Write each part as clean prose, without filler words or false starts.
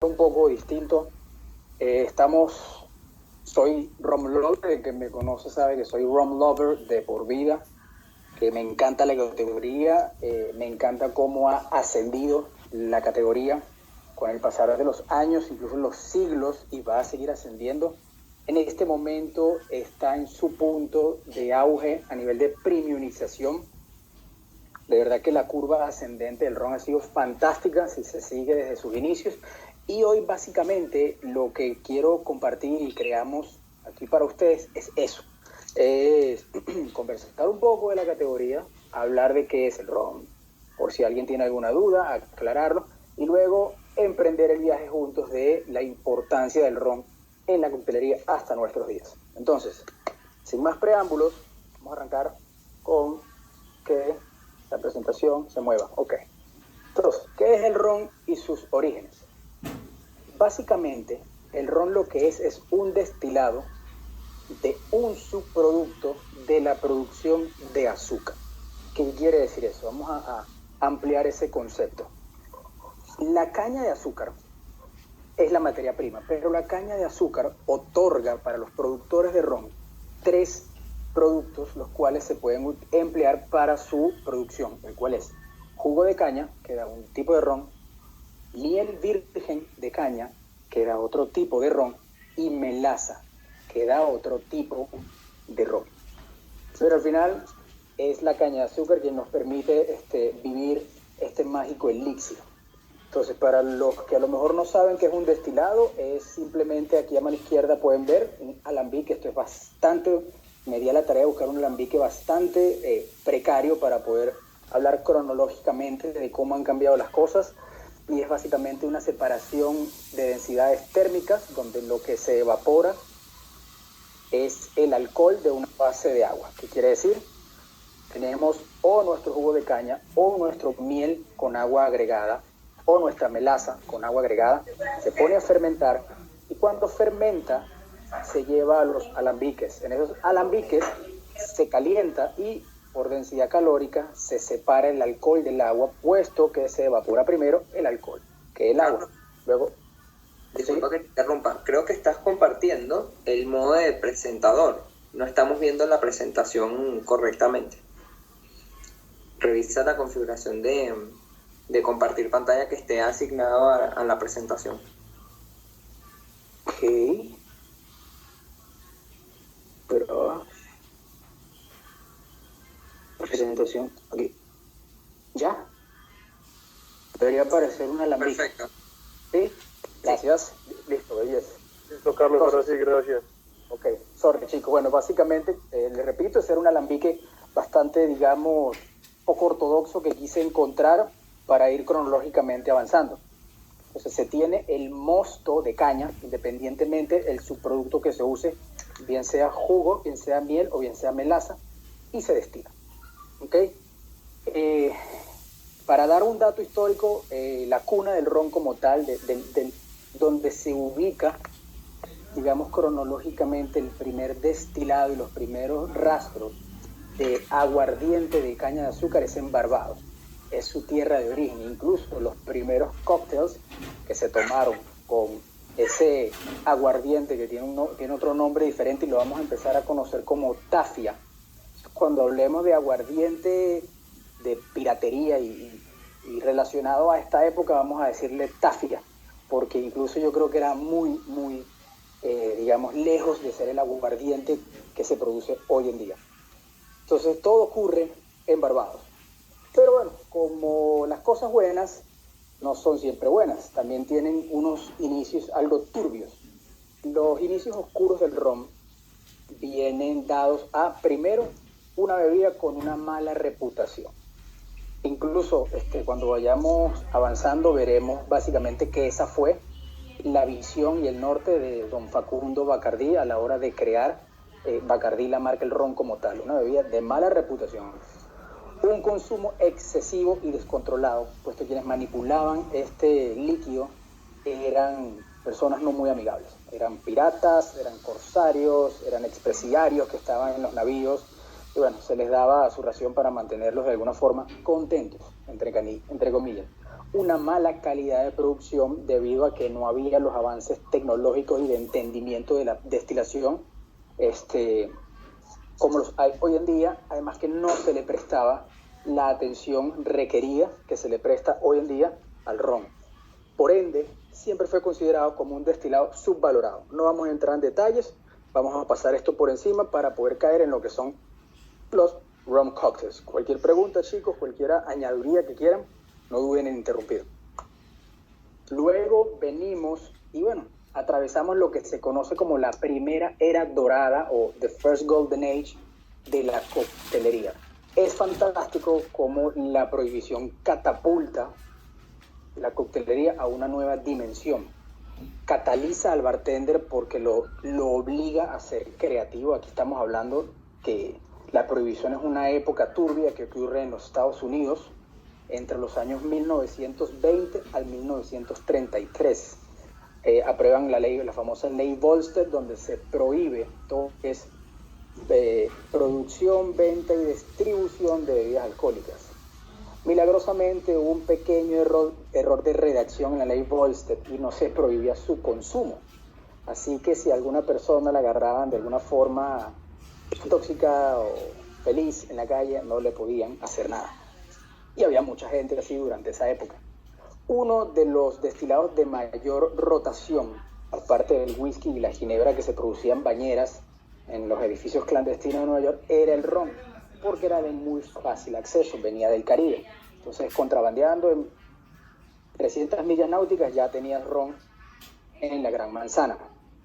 un poco distinto. Soy rum lover, el que me conoce sabe que soy rum lover de por vida, que me encanta la categoría, me encanta cómo ha ascendido la categoría con el pasar de los años, incluso los siglos, y va a seguir ascendiendo. En este momento está en su punto de auge a nivel de premiumización. De verdad que la curva ascendente del ron ha sido fantástica si se sigue desde sus inicios. Y hoy básicamente lo que quiero compartir y creamos aquí para ustedes es eso. Es conversar un poco de la categoría, hablar de qué es el ron, por si alguien tiene alguna duda, aclararlo, y luego emprender el viaje juntos de la importancia del ron en la coctelería hasta nuestros días. Entonces, sin más preámbulos, vamos a arrancar con que la presentación se mueva. Ok. Entonces, ¿qué es el ron y sus orígenes? Básicamente, el ron lo que es un destilado de un subproducto de la producción de azúcar. ¿Qué quiere decir eso? Vamos a ampliar ese concepto. La caña de azúcar es la materia prima, pero la caña de azúcar otorga para los productores de ron 3 productos los cuales se pueden emplear para su producción, el cual es jugo de caña, que da un tipo de ron, miel virgen de caña, que da otro tipo de ron, y melaza, que da otro tipo de ron. Pero al final es la caña de azúcar quien nos permite vivir este mágico elixir. Entonces, para los que a lo mejor no saben qué es un destilado, es simplemente aquí a mano izquierda pueden ver un alambique. Esto es bastante, me di a la tarea de buscar un alambique bastante precario para poder hablar cronológicamente de cómo han cambiado las cosas. Y es básicamente una separación de densidades térmicas, donde lo que se evapora es el alcohol de una base de agua. ¿Qué quiere decir? Tenemos o nuestro jugo de caña o nuestro miel con agua agregada, o nuestra melaza con agua agregada, se pone a fermentar y cuando fermenta se lleva a los alambiques. En esos alambiques se calienta y por densidad calórica se separa el alcohol del agua, puesto que se evapora primero el alcohol que el agua. Luego, disculpa que te interrumpa, creo que estás compartiendo el modo de presentador. No estamos viendo la presentación correctamente. Revisa la configuración de compartir pantalla que esté asignado a la presentación. Ok. Pero presentación, aquí. ¿Ya? Debería aparecer un alambique. Perfecto. ¿Sí? Gracias. Listo, belleza. Listo, Carlos, ahora sí, gracias. Ok, sorry chicos. Bueno, básicamente, les repito, ese era un alambique bastante, digamos, poco ortodoxo que quise encontrar para ir cronológicamente avanzando. Entonces se tiene el mosto de caña, independientemente del subproducto que se use, bien sea jugo, bien sea miel o bien sea melaza, y se destila. ¿Ok? Para dar un dato histórico, la cuna del ron como tal, donde se ubica, digamos cronológicamente, el primer destilado y los primeros rastros de aguardiente de caña de azúcar es en Barbados. Es su tierra de origen. Incluso los primeros cócteles que se tomaron con ese aguardiente que tiene otro nombre diferente y lo vamos a empezar a conocer como tafia. Cuando hablemos de aguardiente de piratería y relacionado a esta época vamos a decirle tafia, porque incluso yo creo que era muy, digamos, lejos de ser el aguardiente que se produce hoy en día. Entonces todo ocurre en Barbados. Pero bueno, como las cosas buenas no son siempre buenas, también tienen unos inicios algo turbios. Los inicios oscuros del ron vienen dados a, primero, una bebida con una mala reputación. Incluso cuando vayamos avanzando veremos básicamente que esa fue la visión y el norte de don Facundo Bacardí a la hora de crear Bacardí, la marca el ron como tal, una bebida de mala reputación. Un consumo excesivo y descontrolado, puesto que quienes manipulaban este líquido eran personas no muy amigables. Eran piratas, eran corsarios, eran expresidiarios que estaban en los navíos y bueno, se les daba su ración para mantenerlos de alguna forma contentos, entre comillas. una mala calidad de producción debido a que no había los avances tecnológicos y de entendimiento de la destilación como los hay hoy en día, además que no se le prestaba la atención requerida que se le presta hoy en día al ron. Por ende, siempre fue considerado como un destilado subvalorado. No vamos a entrar en detalles, vamos a pasar esto por encima para poder caer en lo que son los rum cocktails. Cualquier pregunta, chicos, cualquier añadiduría que quieran, no duden en interrumpir. Luego venimos y bueno, atravesamos lo que se conoce como la primera era dorada o the first golden age de la coctelería. Es fantástico cómo la prohibición catapulta la coctelería a una nueva dimensión. Cataliza al bartender porque lo obliga a ser creativo. Aquí estamos hablando que la prohibición es una época turbia que ocurre en los Estados Unidos entre los años 1920 al 1933. Aprueban la ley, la famosa ley Volstead, donde se prohíbe todo lo que es producción, venta y distribución de bebidas alcohólicas. Milagrosamente hubo un pequeño error de redacción en la ley Volstead y no se prohibía su consumo. Así que si alguna persona la agarraban de alguna forma tóxica o feliz en la calle, no le podían hacer nada. Y había mucha gente así durante esa época. Uno de los destilados de mayor rotación, aparte del whisky y la ginebra que se producían en bañeras en los edificios clandestinos de Nueva York, era el ron, porque era de muy fácil acceso, venía del Caribe. Entonces, contrabandeando en 300 millas náuticas ya tenías ron en la Gran Manzana.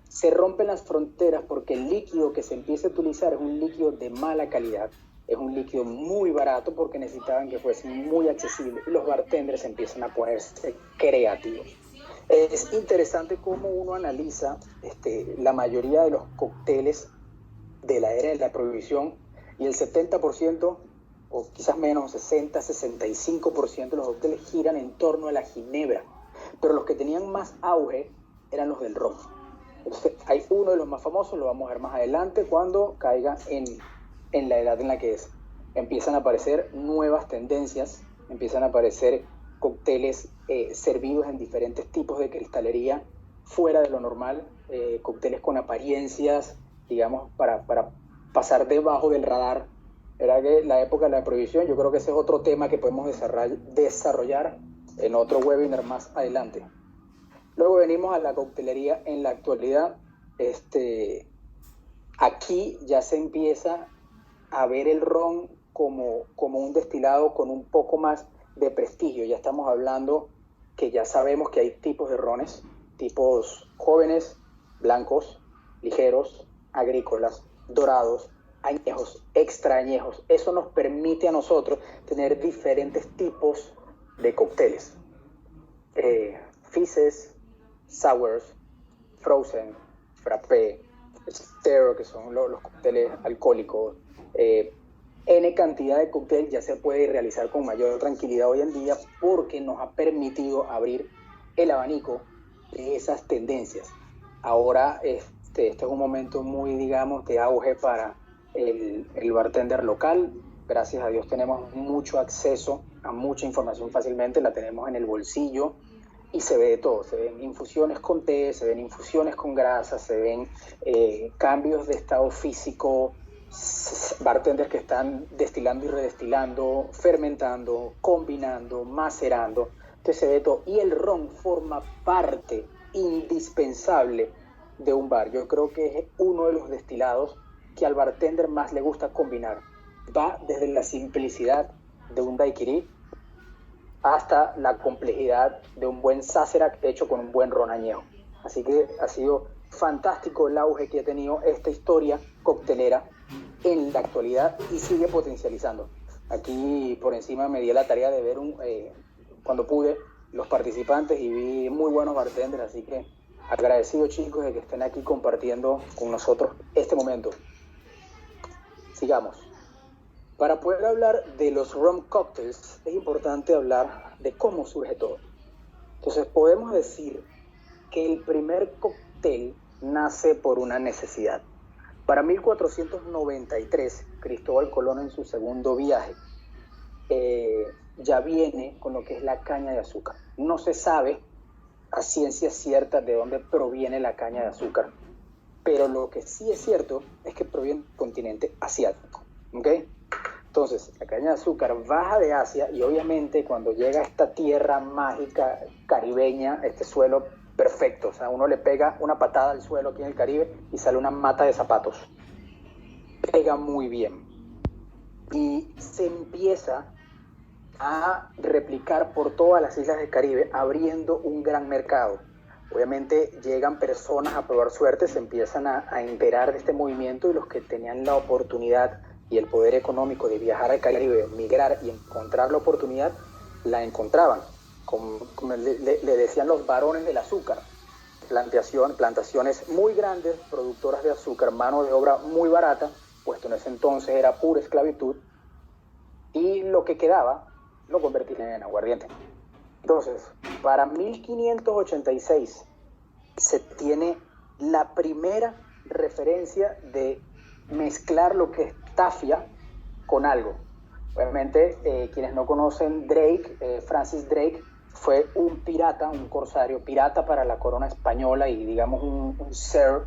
Se rompen las fronteras porque el líquido que se empieza a utilizar es un líquido de mala calidad. Es un líquido muy barato porque necesitaban que fuese muy accesible y los bartenders empiezan a ponerse creativos. Es interesante cómo uno analiza la mayoría de los cócteles de la era de la prohibición y el 70% o quizás menos, 60, 65% de los cócteles giran en torno a la ginebra, pero los que tenían más auge eran los del ron. Entonces, hay uno de los más famosos, lo vamos a ver más adelante cuando caiga en la edad en la que es. Empiezan a aparecer nuevas tendencias, empiezan a aparecer cócteles servidos en diferentes tipos de cristalería fuera de lo normal, cócteles con apariencias, digamos, para pasar debajo del radar. Era que la época de la prohibición, yo creo que ese es otro tema que podemos desarrollar en otro webinar más adelante. Luego venimos a la coctelería en la actualidad. Aquí ya se empieza a ver el ron como un destilado con un poco más de prestigio. Ya estamos hablando que ya sabemos que hay tipos de rones, tipos jóvenes, blancos, ligeros, agrícolas, dorados, añejos, extra añejos. Eso nos permite a nosotros tener diferentes tipos de cócteles. Fizzes, sours, frozen, frappé, Stero, que son los cócteles alcohólicos. N cantidad de cócteles ya se puede realizar con mayor tranquilidad hoy en día porque nos ha permitido abrir el abanico de esas tendencias. Ahora este es un momento muy, digamos, de auge para el bartender local. Gracias a Dios tenemos mucho acceso a mucha información fácilmente, la tenemos en el bolsillo y se ve de todo. Se ven infusiones con té, se ven infusiones con grasa, se ven cambios de estado físico, bartenders que están destilando y redestilando, fermentando, combinando, macerando. Entonces se ve todo. Y el ron forma parte indispensable de un bar. Yo creo que es uno de los destilados que al bartender más le gusta combinar. Va desde la simplicidad de un daiquiri hasta la complejidad de un buen Sazerac hecho con un buen ron añejo. Así que ha sido fantástico el auge que ha tenido esta historia coctelera en la actualidad y sigue potencializando. Aquí por encima me di la tarea de ver cuando pude los participantes y vi muy buenos bartenders, así que agradecido, chicos, de que estén aquí compartiendo con nosotros este momento. Sigamos. Para poder hablar de los rum cocktails es importante hablar de cómo surge todo. Entonces podemos decir que el primer cóctel nace por una necesidad. Para 1493, Cristóbal Colón en su segundo viaje ya viene con lo que es la caña de azúcar. No se sabe a ciencia cierta de dónde proviene la caña de azúcar, pero lo que sí es cierto es que proviene del continente asiático, ¿ok? Entonces, la caña de azúcar baja de Asia y obviamente cuando llega a esta tierra mágica caribeña, este suelo perfecto, o sea, uno le pega una patada al suelo aquí en el Caribe y sale una mata de zapatos. Pega muy bien. Y se empieza a replicar por todas las islas del Caribe, abriendo un gran mercado. Obviamente llegan personas a probar suerte, se empiezan a enterar de este movimiento y los que tenían la oportunidad y el poder económico de viajar al Caribe, migrar y encontrar la oportunidad, la encontraban. Como le decían los varones del azúcar, plantaciones muy grandes, productoras de azúcar, mano de obra muy barata, puesto en ese entonces era pura esclavitud, y lo que quedaba lo convertían en aguardiente. Entonces, para 1586 se tiene la primera referencia de mezclar lo que es tafia con algo. Obviamente, quienes no conocen Drake, Francis Drake, fue un pirata, un corsario, pirata para la corona española y digamos un sir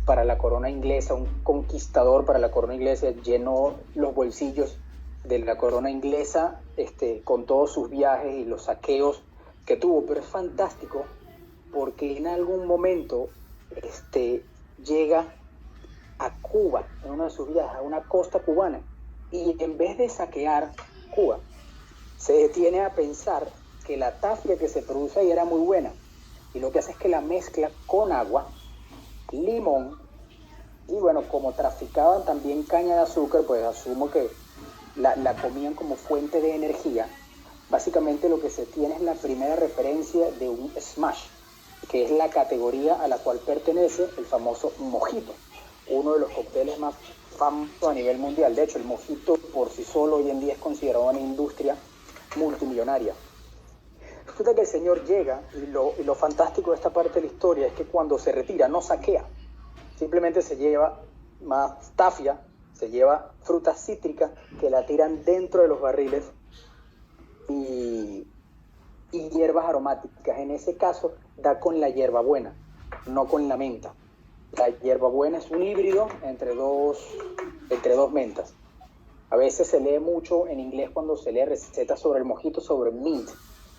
para la corona inglesa, un conquistador para la corona inglesa, llenó los bolsillos de la corona inglesa con todos sus viajes y los saqueos que tuvo, pero es fantástico porque en algún momento llega a Cuba, en uno de sus viajes, a una costa cubana, y en vez de saquear Cuba, se detiene a pensar que la tafia que se produce ahí era muy buena, y lo que hace es que la mezcla con agua, limón, y bueno, como traficaban también caña de azúcar, pues asumo que la comían como fuente de energía. Básicamente lo que se tiene es la primera referencia de un smash, que es la categoría a la cual pertenece el famoso mojito, uno de los cócteles más famosos a nivel mundial. De hecho, el mojito por sí solo hoy en día es considerado una industria multimillonaria. Resulta que el señor llega y lo fantástico de esta parte de la historia es que cuando se retira no saquea, simplemente se lleva más tafia, se lleva fruta cítrica que la tiran dentro de los barriles y hierbas aromáticas. En ese caso da con la hierbabuena, no con la menta. La hierbabuena es un híbrido entre dos mentas. A veces se lee mucho en inglés cuando se lee recetas sobre el mojito, sobre mint,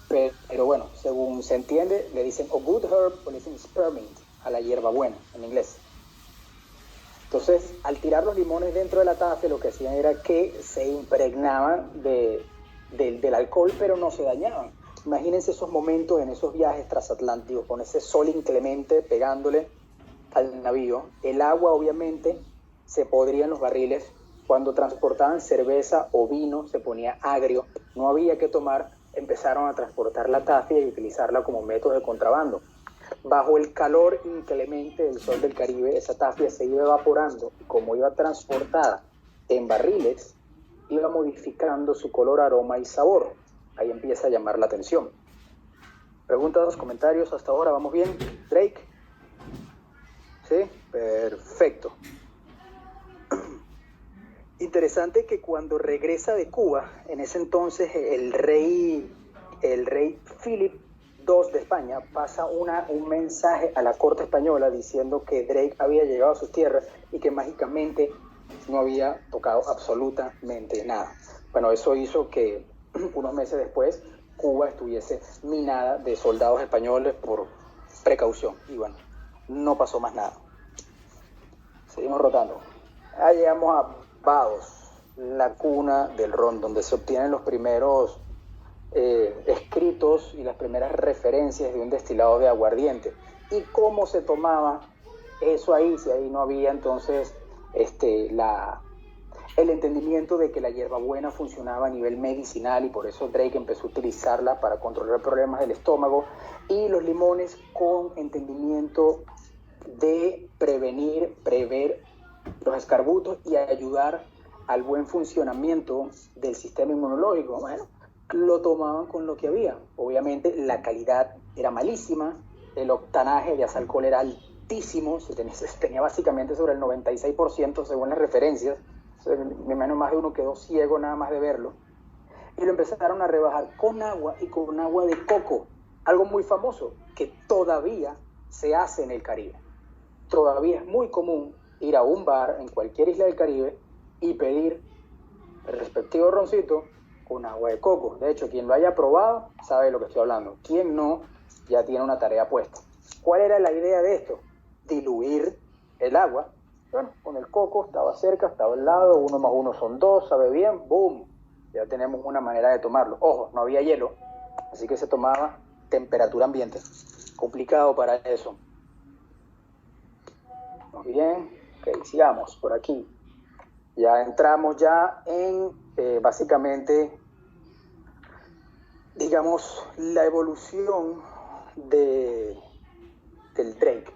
pero bueno, según se entiende, le dicen a good herb o le dicen spearmint a la hierbabuena en inglés. Entonces, al tirar los limones dentro de la taza, lo que hacían era que se impregnaban del alcohol, pero no se dañaban. Imagínense esos momentos en esos viajes transatlánticos, con ese sol inclemente pegándole al navío. El agua, obviamente, se podría en los barriles. Cuando transportaban cerveza o vino, se ponía agrio. No había que tomar, empezaron a transportar la tafia y utilizarla como método de contrabando. Bajo el calor inclemente del sol del Caribe, esa tafia se iba evaporando y como iba transportada en barriles, iba modificando su color, aroma y sabor. Ahí empieza a llamar la atención. Preguntas, comentarios, hasta ahora, ¿vamos bien? Drake. ¿Sí? Perfecto. Interesante que cuando regresa de Cuba, en ese entonces el rey Philip II de España pasa un mensaje a la corte española diciendo que Drake había llegado a sus tierras y que mágicamente no había tocado absolutamente nada. Bueno, eso hizo que unos meses después Cuba estuviese minada de soldados españoles por precaución. Y bueno, no pasó más nada. Seguimos rotando. Ahí llegamos a Barbados, la cuna del ron, donde se obtienen los primeros escritos y las primeras referencias de un destilado de aguardiente. ¿Y cómo se tomaba eso ahí? Si ahí no había entonces el entendimiento de que la hierbabuena funcionaba a nivel medicinal y por eso Drake empezó a utilizarla para controlar problemas del estómago, y los limones con entendimiento de prever los escarbutos y ayudar al buen funcionamiento del sistema inmunológico. Bueno, lo tomaban con lo que había. Obviamente la calidad era malísima, el octanaje de ese alcohol era altísimo, se tenía básicamente sobre el 96% según las referencias. Mi menos más de uno quedó ciego nada más de verlo. y lo empezaron a rebajar con agua y con agua de coco, algo muy famoso que todavía se hace en el Caribe. Todavía es muy común ir a un bar en cualquier isla del Caribe y pedir el respectivo roncito con agua de coco. De hecho, quien lo haya probado sabe de lo que estoy hablando. Quien no, ya tiene una tarea puesta. ¿Cuál era la idea de esto? Diluir el agua. Bueno, con el coco estaba cerca, estaba al lado, 1 más 1 son 2, sabe bien, boom. Ya tenemos una manera de tomarlo. Ojo, no había hielo, así que se tomaba temperatura ambiente. Complicado para eso. Muy bien, ok, sigamos por aquí. Ya entramos ya en, básicamente, digamos, la evolución del drink.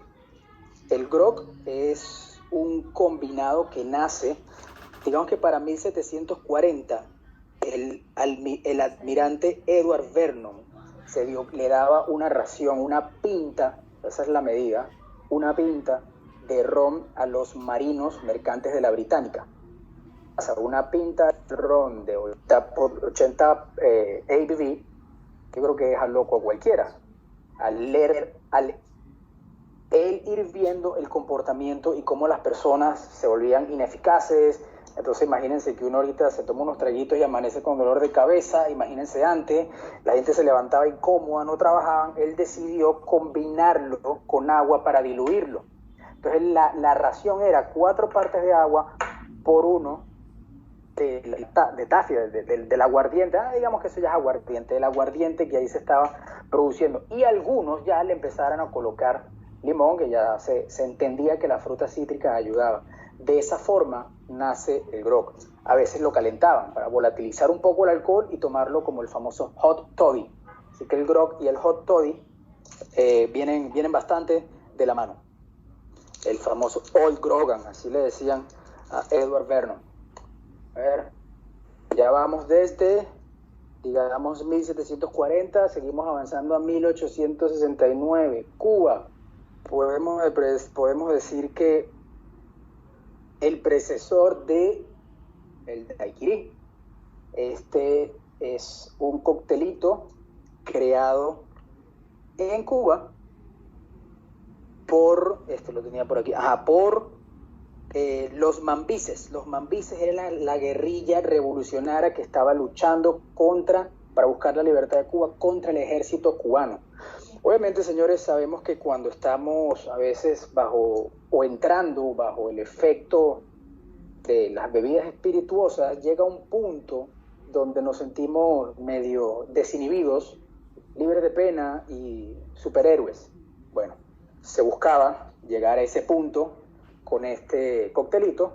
El grog es un combinado que nace, digamos que para 1740, el almirante Edward Vernon le daba una ración, una pinta, esa es la medida, una pinta de ron a los marinos mercantes de la Británica. O sea, una pinta de ron de 80 ABV, yo creo que deja loco a cualquiera. Al él ir viendo el comportamiento y cómo las personas se volvían ineficaces. Entonces imagínense que uno ahorita se toma unos traguitos y amanece con dolor de cabeza. Imagínense antes, la gente se levantaba incómoda, no trabajaban. Él decidió combinarlo con agua para diluirlo. Entonces la ración era 4 partes de agua por 1 de tafia, del aguardiente. Digamos que eso ya es aguardiente, el aguardiente que ahí se estaba produciendo. Y algunos ya le empezaron a colocar limón, que ya se entendía que la fruta cítrica ayudaba. De esa forma nace el grog. A veces lo calentaban para volatilizar un poco el alcohol y tomarlo como el famoso hot toddy. Así que el grog y el hot toddy vienen bastante de la mano. El famoso Old Grogan, así le decían a Edward Vernon. A ver, ya vamos desde, digamos, 1740, seguimos avanzando a 1869. Cuba. Podemos decir que el predecesor de el daiquiri. Este es un coctelito creado en Cuba por, lo tenía por aquí, por los mambises. Los mambises eran la guerrilla revolucionaria que estaba luchando para buscar la libertad de Cuba contra el ejército cubano. Obviamente, señores, sabemos que cuando estamos a veces entrando bajo el efecto de las bebidas espirituosas, llega un punto donde nos sentimos medio desinhibidos, libres de pena y superhéroes. Bueno, se buscaba llegar a ese punto con este coctelito.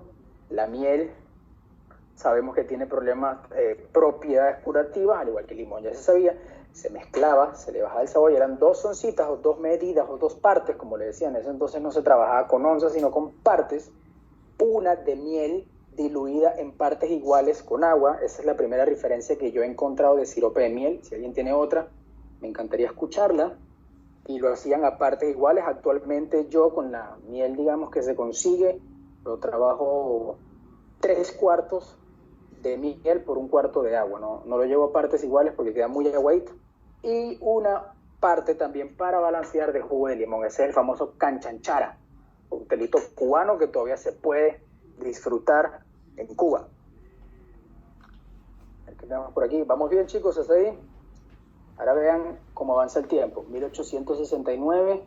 La miel, sabemos que tiene propiedades curativas, al igual que el limón, ya se sabía. Se mezclaba, se le bajaba el sabor y eran 2 oncitas o 2 medidas o 2 partes, como le decían. En ese entonces no se trabajaba con onzas, sino con partes. Una de miel diluida en partes iguales con agua. Esa es la primera referencia que yo he encontrado de sirope de miel. Si alguien tiene otra, me encantaría escucharla. Y lo hacían a partes iguales. Actualmente yo con la miel, digamos, que se consigue, lo trabajo 3/4 de miel por 1/4 de agua. No lo llevo a partes iguales porque queda muy aguadito. Y una parte también para balancear de jugo de limón. Ese es el famoso canchanchara, un coctelito cubano que todavía se puede disfrutar en Cuba. ¿Qué tenemos por aquí? ¿Vamos bien, chicos? ¿Hasta ahí? Ahora vean cómo avanza el tiempo. 1869,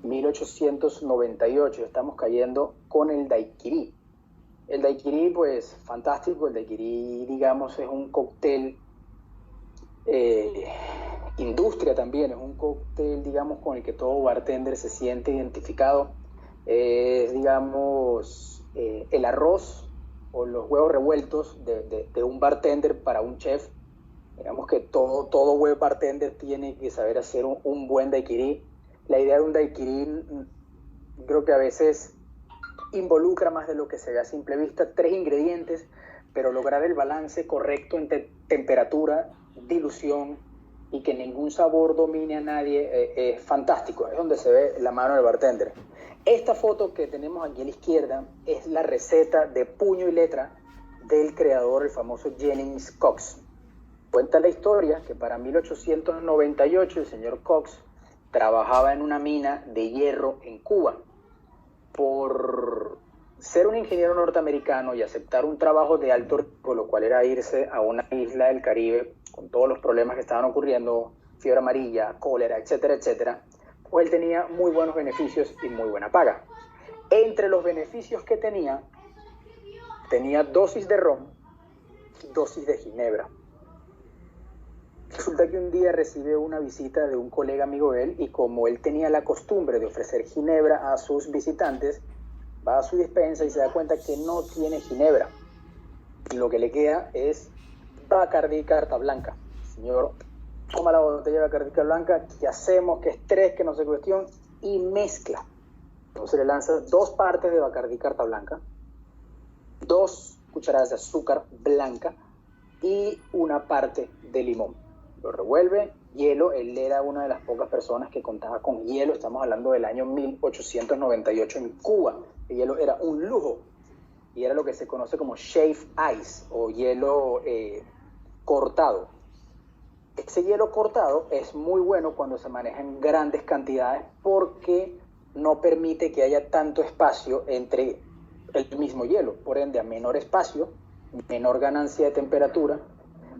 1898. Estamos cayendo con el daiquiri. El daiquiri, pues, fantástico. El daiquiri, digamos, es un cóctel industria también. Es un cóctel, digamos, con el que todo bartender se siente identificado. Digamos, el arroz o los huevos revueltos de un bartender para un chef. Digamos que todo buen bartender tiene que saber hacer un buen daiquiri. La idea de un daiquiri creo que a veces involucra más de lo que se ve a simple vista. 3 ingredientes, pero lograr el balance correcto entre temperatura, dilución y que ningún sabor domine a nadie es fantástico. Es donde se ve la mano del bartender. Esta foto que tenemos aquí a la izquierda es la receta de puño y letra del creador, el famoso Jennings Cox. Cuenta la historia que para 1898 el señor Cox trabajaba en una mina de hierro en Cuba. Por ser un ingeniero norteamericano y aceptar un trabajo de alto riesgo, lo cual era irse a una isla del Caribe con todos los problemas que estaban ocurriendo, fiebre amarilla, cólera, etcétera, etcétera, pues él tenía muy buenos beneficios y muy buena paga. Entre los beneficios que tenía dosis de ron y dosis de ginebra. Resulta que un día recibe una visita de un colega amigo de él y como él tenía la costumbre de ofrecer ginebra a sus visitantes, va a su despensa y se da cuenta que no tiene ginebra. Y lo que le queda es Bacardí Carta Blanca. Señor, toma la botella de Bacardí Carta Blanca, ¿qué hacemos? ¿Qué estrés? ¿Qué no sé cuestión? Y mezcla. Entonces le lanza 2 partes de Bacardí Carta Blanca, 2 cucharadas de azúcar blanca y una parte de limón. Lo revuelve, hielo, él era una de las pocas personas que contaba con hielo, estamos hablando del año 1898 en Cuba. El hielo era un lujo y era lo que se conoce como shave ice o hielo cortado. Ese hielo cortado es muy bueno cuando se maneja en grandes cantidades porque no permite que haya tanto espacio entre el mismo hielo, por ende a menor espacio, menor ganancia de temperatura,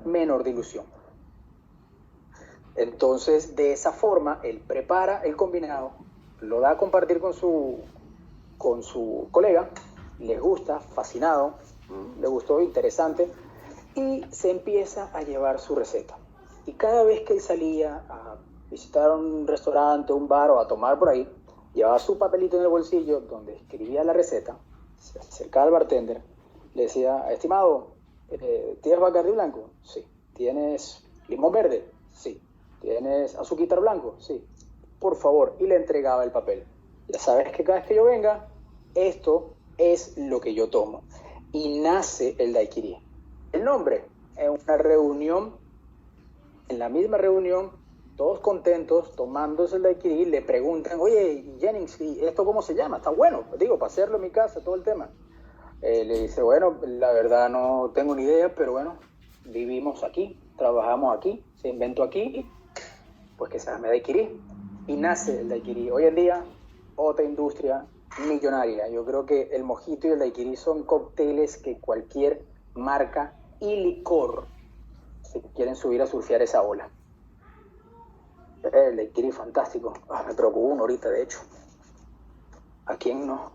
menor dilución. Entonces de esa forma él prepara el combinado, lo da a compartir con su colega, les gusta, fascinado, le gustó, interesante, y se empieza a llevar su receta. Y cada vez que él salía a visitar un restaurante, un bar o a tomar por ahí, llevaba su papelito en el bolsillo donde escribía la receta, se acercaba al bartender, le decía, estimado, ¿tienes Bacardí blanco? Sí. ¿Tienes limón verde? Sí. ¿Tienes azúcar blanco? Sí. Por favor, y le entregaba el papel. Ya sabes que cada vez que yo venga, esto es lo que yo tomo. Y nace el daiquiri. El nombre, en una reunión, en la misma reunión, todos contentos, tomándose el daiquiri, le preguntan, oye, Jennings, ¿y esto cómo se llama? Está bueno, digo, para hacerlo en mi casa, todo el tema. Le dice, bueno, la verdad no tengo ni idea, pero bueno, vivimos aquí, trabajamos aquí, se inventó aquí, pues que se llame daiquiri. Y nace el daiquiri. Hoy en día, otra industria millonaria. Yo creo que el mojito y el daiquiri son cócteles que cualquier marca y licor se quieren subir a surfear esa ola. El daiquiri fantástico. Me preocupó uno ahorita, de hecho. ¿A quién no?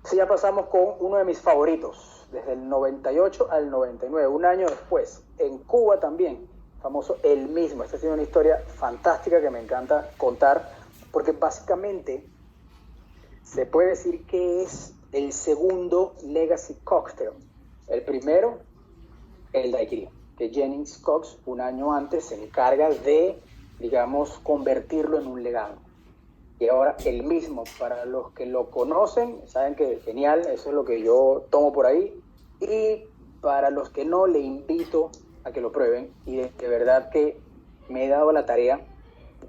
Sí, ya pasamos con uno de mis favoritos, desde el 98 al 99, un año después, en Cuba también, famoso El Mismo. Esta ha sido una historia fantástica que me encanta contar, porque básicamente se puede decir que es el segundo Legacy Cocktail. El primero, el daiquiri, que Jennings Cox un año antes se encarga de, digamos, convertirlo en un legado. Y ahora El Mismo, para los que lo conocen, saben que genial, eso es lo que yo tomo por ahí. Y para los que no, le invito a que lo prueben. Y de verdad que me he dado la tarea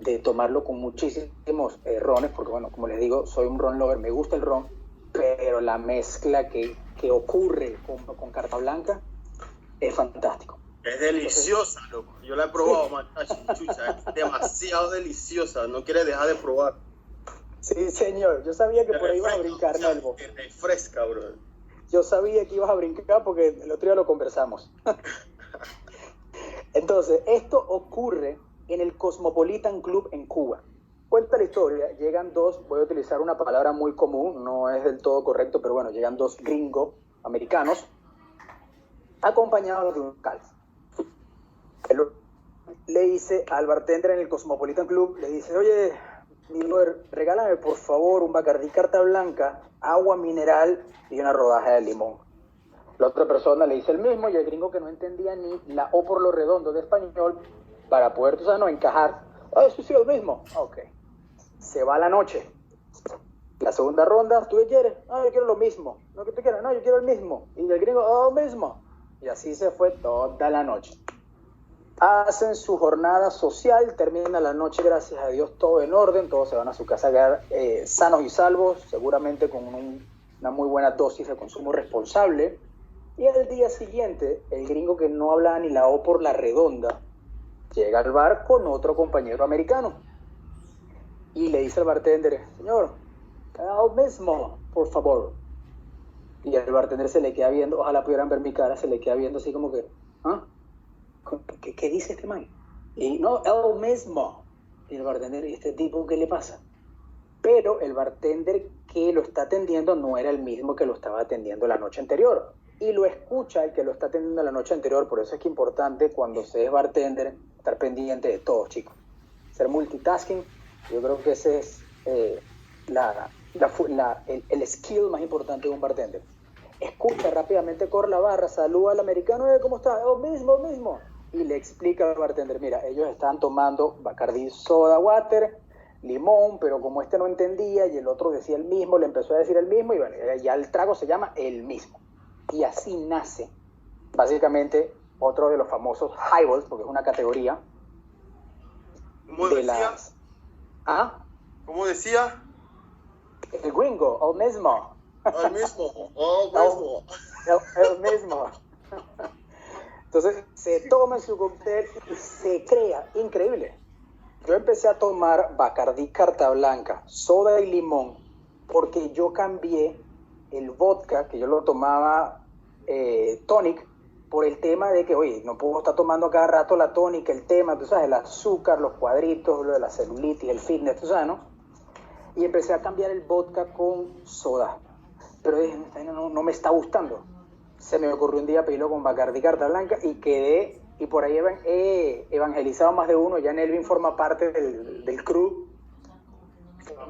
de tomarlo con muchísimos rones, porque bueno, como les digo, soy un ron lover, me gusta el ron, pero la mezcla que ocurre con Carta Blanca es fantástico. Es deliciosa, loco. Yo la he probado, chucha, es demasiado deliciosa, no quieres dejar de probar. Sí, señor, yo sabía que por ahí ibas a brincar, Nelvo. Te refresca, bro. Yo sabía que ibas a brincar porque el otro día lo conversamos. Entonces, esto ocurre en el Cosmopolitan Club en Cuba. Cuenta la historia, llegan dos, voy a utilizar una palabra muy común, no es del todo correcto, pero bueno, llegan dos gringos americanos acompañados de un local. Le dice al bartender en el Cosmopolitan Club, le dice, oye, mi brother, regálame por favor un Bacardí Carta Blanca, agua mineral y una rodaja de limón. La otra persona le dice el mismo y el gringo, que no entendía ni la O por lo redondo de español, para poder, tú sabes, no encajar, sí, el mismo. Ok. Se va la noche. La segunda ronda, ¿tú qué quieres? Yo quiero lo mismo. ¿No que tú quieres? No, yo quiero el mismo. Y el gringo, mismo. Y así se fue toda la noche. Hacen su jornada social, termina la noche, gracias a Dios, todo en orden, todos se van a su casa a quedar sanos y salvos, seguramente con una muy buena dosis de consumo responsable. Y al día siguiente, el gringo, que no hablaba ni la O por la redonda, llega al bar con otro compañero americano y le dice al bartender, señor, al mismo, por favor. Y el bartender se le queda viendo, ojalá pudieran ver mi cara, se le queda viendo así como que, ¿ah? ¿Qué dice este man? Y no, el mismo. Y el bartender, ¿y este tipo qué le pasa? Pero el bartender que lo está atendiendo no era el mismo que lo estaba atendiendo la noche anterior. Y lo escucha el que lo está atendiendo la noche anterior. Por eso es que es importante cuando se es bartender estar pendiente de todo, chicos. Ser multitasking, yo creo que ese es el skill más importante de un bartender. Escucha rápidamente, corre la barra, saluda al americano, ¿cómo está? Mismo. Y le explica al bartender, mira, ellos están tomando Bacardi Soda Water, limón, pero como este no entendía y el otro decía el mismo, le empezó a decir el mismo y bueno, ya el trago se llama el mismo. Y así nace, básicamente, otro de los famosos highballs, porque es una categoría ¿Cómo de decía? las... ¿Ah? ¿Cómo decía? El gringo, el mismo. Al mismo. El mismo. Entonces, se toma su cóctel y se crea, increíble. Yo empecé a tomar Bacardí Carta Blanca, soda y limón, porque yo cambié el vodka, que yo lo tomaba tonic, por el tema de que, oye, no puedo estar tomando cada rato la tónica, el tema, tú sabes, el azúcar, los cuadritos, lo de la celulitis, el fitness, tú sabes, ¿no? Y empecé a cambiar el vodka con soda. Pero dije, no me está gustando. Se me ocurrió un día pedirlo con Bacardí Carta Blanca y quedé, y por ahí he evangelizado más de uno, ya Nelvin forma parte del crew.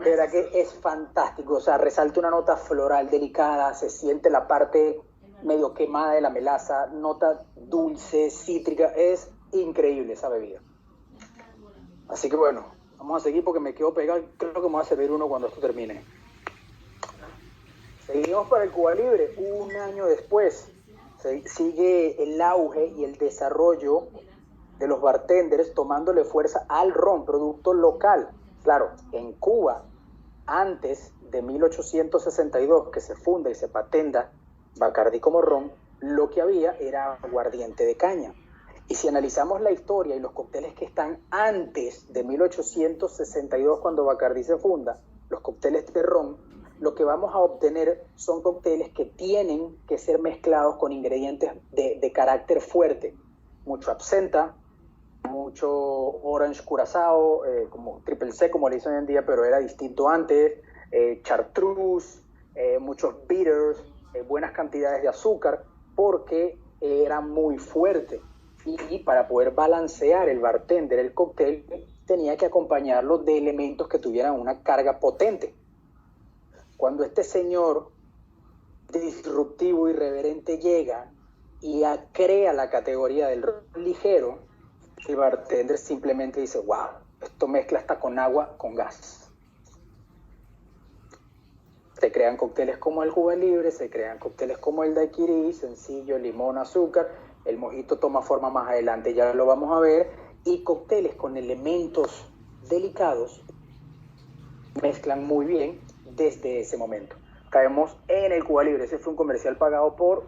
De verdad que es fantástico, o sea, resalta una nota floral delicada, se siente la parte medio quemada de la melaza, nota dulce, cítrica, es increíble esa bebida. Así que bueno, vamos a seguir porque me quedo pegado, creo que me voy a servir uno cuando esto termine. Seguimos para el Cuba Libre, un año después. Sigue el auge y el desarrollo de los bartenders tomándole fuerza al ron, producto local. Claro, en Cuba, antes de 1862, que se funda y se patenta Bacardí como ron, lo que había era aguardiente de caña. Y si analizamos la historia y los cócteles que están antes de 1862, cuando Bacardí se funda, los cócteles de ron, lo que vamos a obtener son cócteles que tienen que ser mezclados con ingredientes de carácter fuerte. Mucho absenta, mucho orange curazao, como triple C, como le dicen hoy en día, pero era distinto antes, chartreuse, muchos bitters, buenas cantidades de azúcar, porque era muy fuerte. Y para poder balancear el bartender, el cóctel, tenía que acompañarlo de elementos que tuvieran una carga potente. Cuando este señor disruptivo, irreverente llega y crea la categoría del ron ligero, el bartender simplemente dice, wow, esto mezcla hasta con agua, con gas. Se crean cócteles como el Cuba Libre, se crean cócteles como el daiquiri, sencillo, limón, azúcar, el mojito toma forma más adelante, ya lo vamos a ver, y cócteles con elementos delicados mezclan muy bien desde ese momento. Caemos en el Cuba Libre. Ese fue un comercial pagado por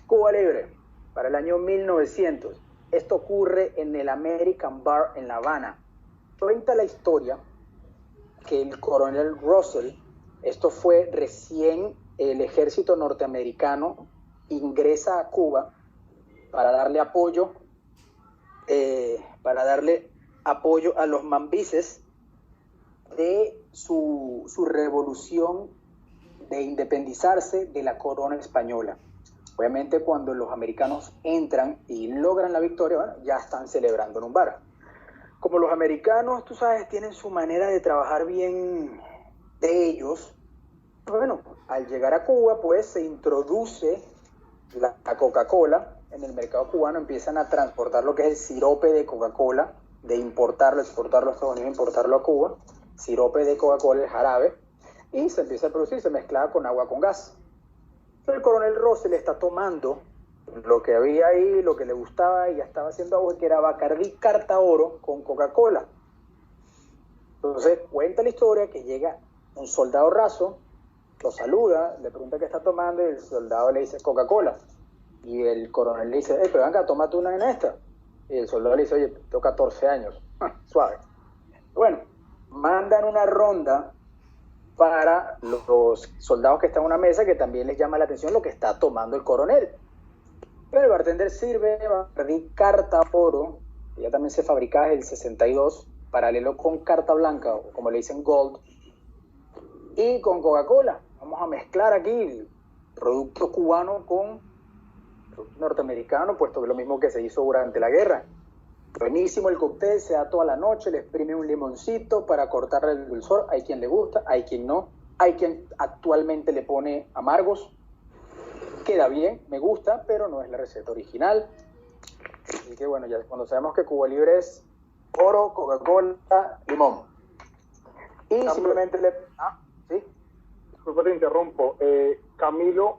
Cuba Libre para el año 1900. Esto ocurre en el American Bar en La Habana. Cuenta la historia que el coronel Russell, esto fue recién el ejército norteamericano ingresa a Cuba para darle apoyo a los mambises de su revolución de independizarse de la corona española. Obviamente cuando los americanos entran y logran la victoria, bueno, ya están celebrando en un bar. Como los americanos, tú sabes, tienen su manera de trabajar bien de ellos, bueno, al llegar a Cuba, pues se introduce la Coca-Cola en el mercado cubano, empiezan a transportar lo que es el sirope de Coca-Cola, de importarlo, exportarlo a Estados Unidos, importarlo a Cuba, sirope de Coca-Cola, el jarabe, y se empieza a producir, se mezclaba con agua con gas. Entonces el coronel Russell está tomando lo que había ahí, lo que le gustaba, y ya estaba haciendo agua, que era Bacardí Carta Oro con Coca-Cola. Entonces cuenta la historia que llega un soldado raso, lo saluda, le pregunta qué está tomando, y el soldado le dice Coca-Cola. Y el coronel le dice, pero venga, tómate una en esta. Y el soldado le dice, oye, tengo 14 años. Suave. Bueno, mandan una ronda para los soldados que están en una mesa, que también les llama la atención lo que está tomando el coronel. Pero el bartender sirve Bacardí Carta Oro, que ya también se fabricaba desde el 62, paralelo con Carta Blanca, o como le dicen Gold, y con Coca-Cola. Vamos a mezclar aquí el producto cubano con producto norteamericano, puesto que es lo mismo que se hizo durante la guerra. Buenísimo el cóctel, se da toda la noche, le exprime un limoncito para cortarle el dulzor. Hay quien le gusta, hay quien no. Hay quien actualmente le pone amargos. Queda bien, me gusta, pero no es la receta original. Así que bueno, ya cuando sabemos que Cuba Libre es oro, Coca-Cola, limón. Y Camilo, simplemente le... ¿sí? Disculpa, te interrumpo. Camilo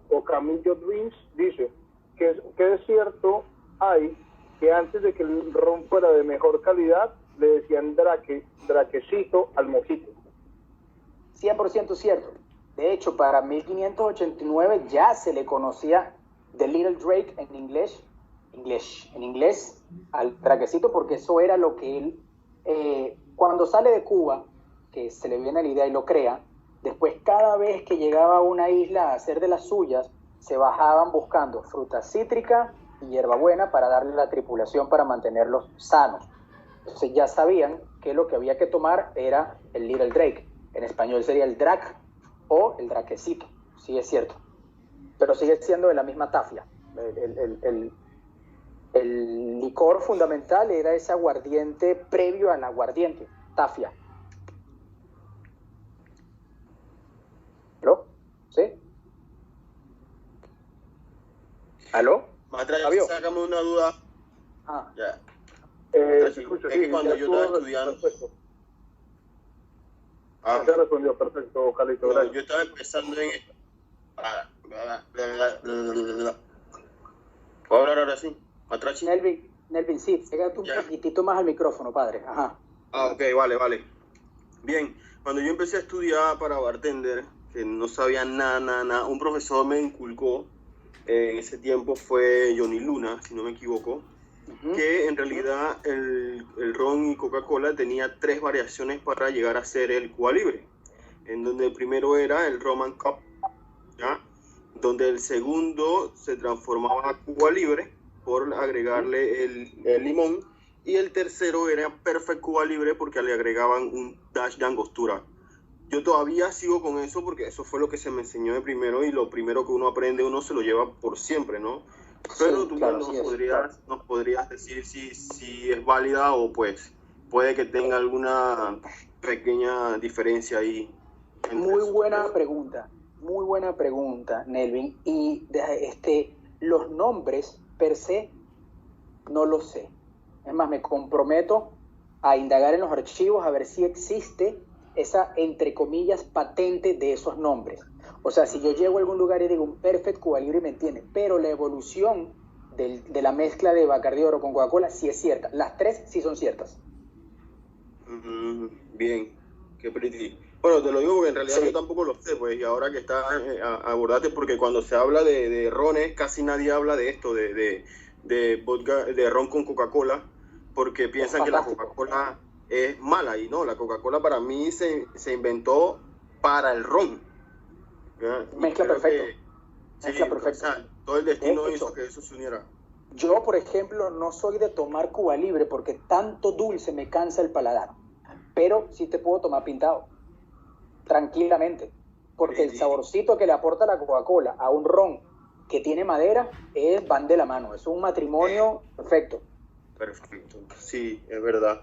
o Camillo Dreams dice que es cierto hay que antes de que el ron fuera de mejor calidad le decían draquecito al mojito. 100% cierto. De hecho, para 1589 ya se le conocía The Little Drake en inglés al draquecito, porque eso era lo que él, cuando sale de Cuba, que se le viene la idea y lo crea, después cada vez que llegaba a una isla a hacer de las suyas, se bajaban buscando fruta cítrica y hierbabuena para darle la tripulación para mantenerlos sanos. Entonces ya sabían que lo que había que tomar era el Little Drake. En español sería el Drac o el Draquecito, sí es cierto. Pero sigue siendo de la misma tafia. El licor fundamental era ese aguardiente previo al aguardiente, tafia. ¿Aló? ¿Sí? ¿Aló? Matra, Fabio. sácame una duda. Ya. Te escucho, Es que cuando yo estaba estudiando... Perfecto. Ya respondió, perfecto, Calito, No, gracias. yo estaba empezando en... ¿Puedo hablar ahora sí? Matrachi. Nelvin, sí, pégate un poquitito más al micrófono, padre. Ajá. Ok, vale. Bien, cuando yo empecé a estudiar para bartender, que no sabía nada, un profesor me inculcó, en ese tiempo fue Johnny Luna, si no me equivoco, que en realidad el ron y Coca-Cola tenía 3 variaciones para llegar a ser el Cuba Libre, en donde el primero era el Rum and Cup, ¿ya? Donde el segundo se transformaba a Cuba Libre por agregarle el limón, y el tercero era Perfect Cuba Libre porque le agregaban un dash de angostura. Yo todavía sigo con eso porque eso fue lo que se me enseñó de primero, y lo primero que uno aprende uno se lo lleva por siempre, ¿no? Pero Sí, tú claro, nos claro. podrías decir si es válida o pues puede que tenga alguna pequeña diferencia ahí. Muy buena pregunta, Nelvin. Y los nombres per se no lo sé. Es más, me comprometo a indagar en los archivos a ver si existe esa, entre comillas, patente de esos nombres. O sea, si yo llego a algún lugar y digo un Perfect Cuba Libre, me entiende, pero la evolución de la mezcla de Bacardí Oro con Coca-Cola sí es cierta. Las 3 sí son ciertas. Bien, qué pretty. Bueno, te lo digo porque en realidad Sí. yo tampoco lo sé, pues, y ahora que está, abordate, porque cuando se habla de rones, casi nadie habla de esto, de vodka, de ron con Coca-Cola, porque piensan que la Coca-Cola es mala, y no, la Coca-Cola para mí se inventó para el ron. ¿Ya? Mezcla perfecto. Mezcla Sí, perfecto. o sea, todo el destino De hecho, hizo que eso se uniera. Yo, por ejemplo, no soy de tomar Cuba Libre porque tanto dulce me cansa el paladar. Pero sí te puedo tomar pintado, tranquilamente. Porque el saborcito que le aporta la Coca-Cola a un ron que tiene madera van de la mano. Es un matrimonio perfecto. Perfecto, sí, es verdad.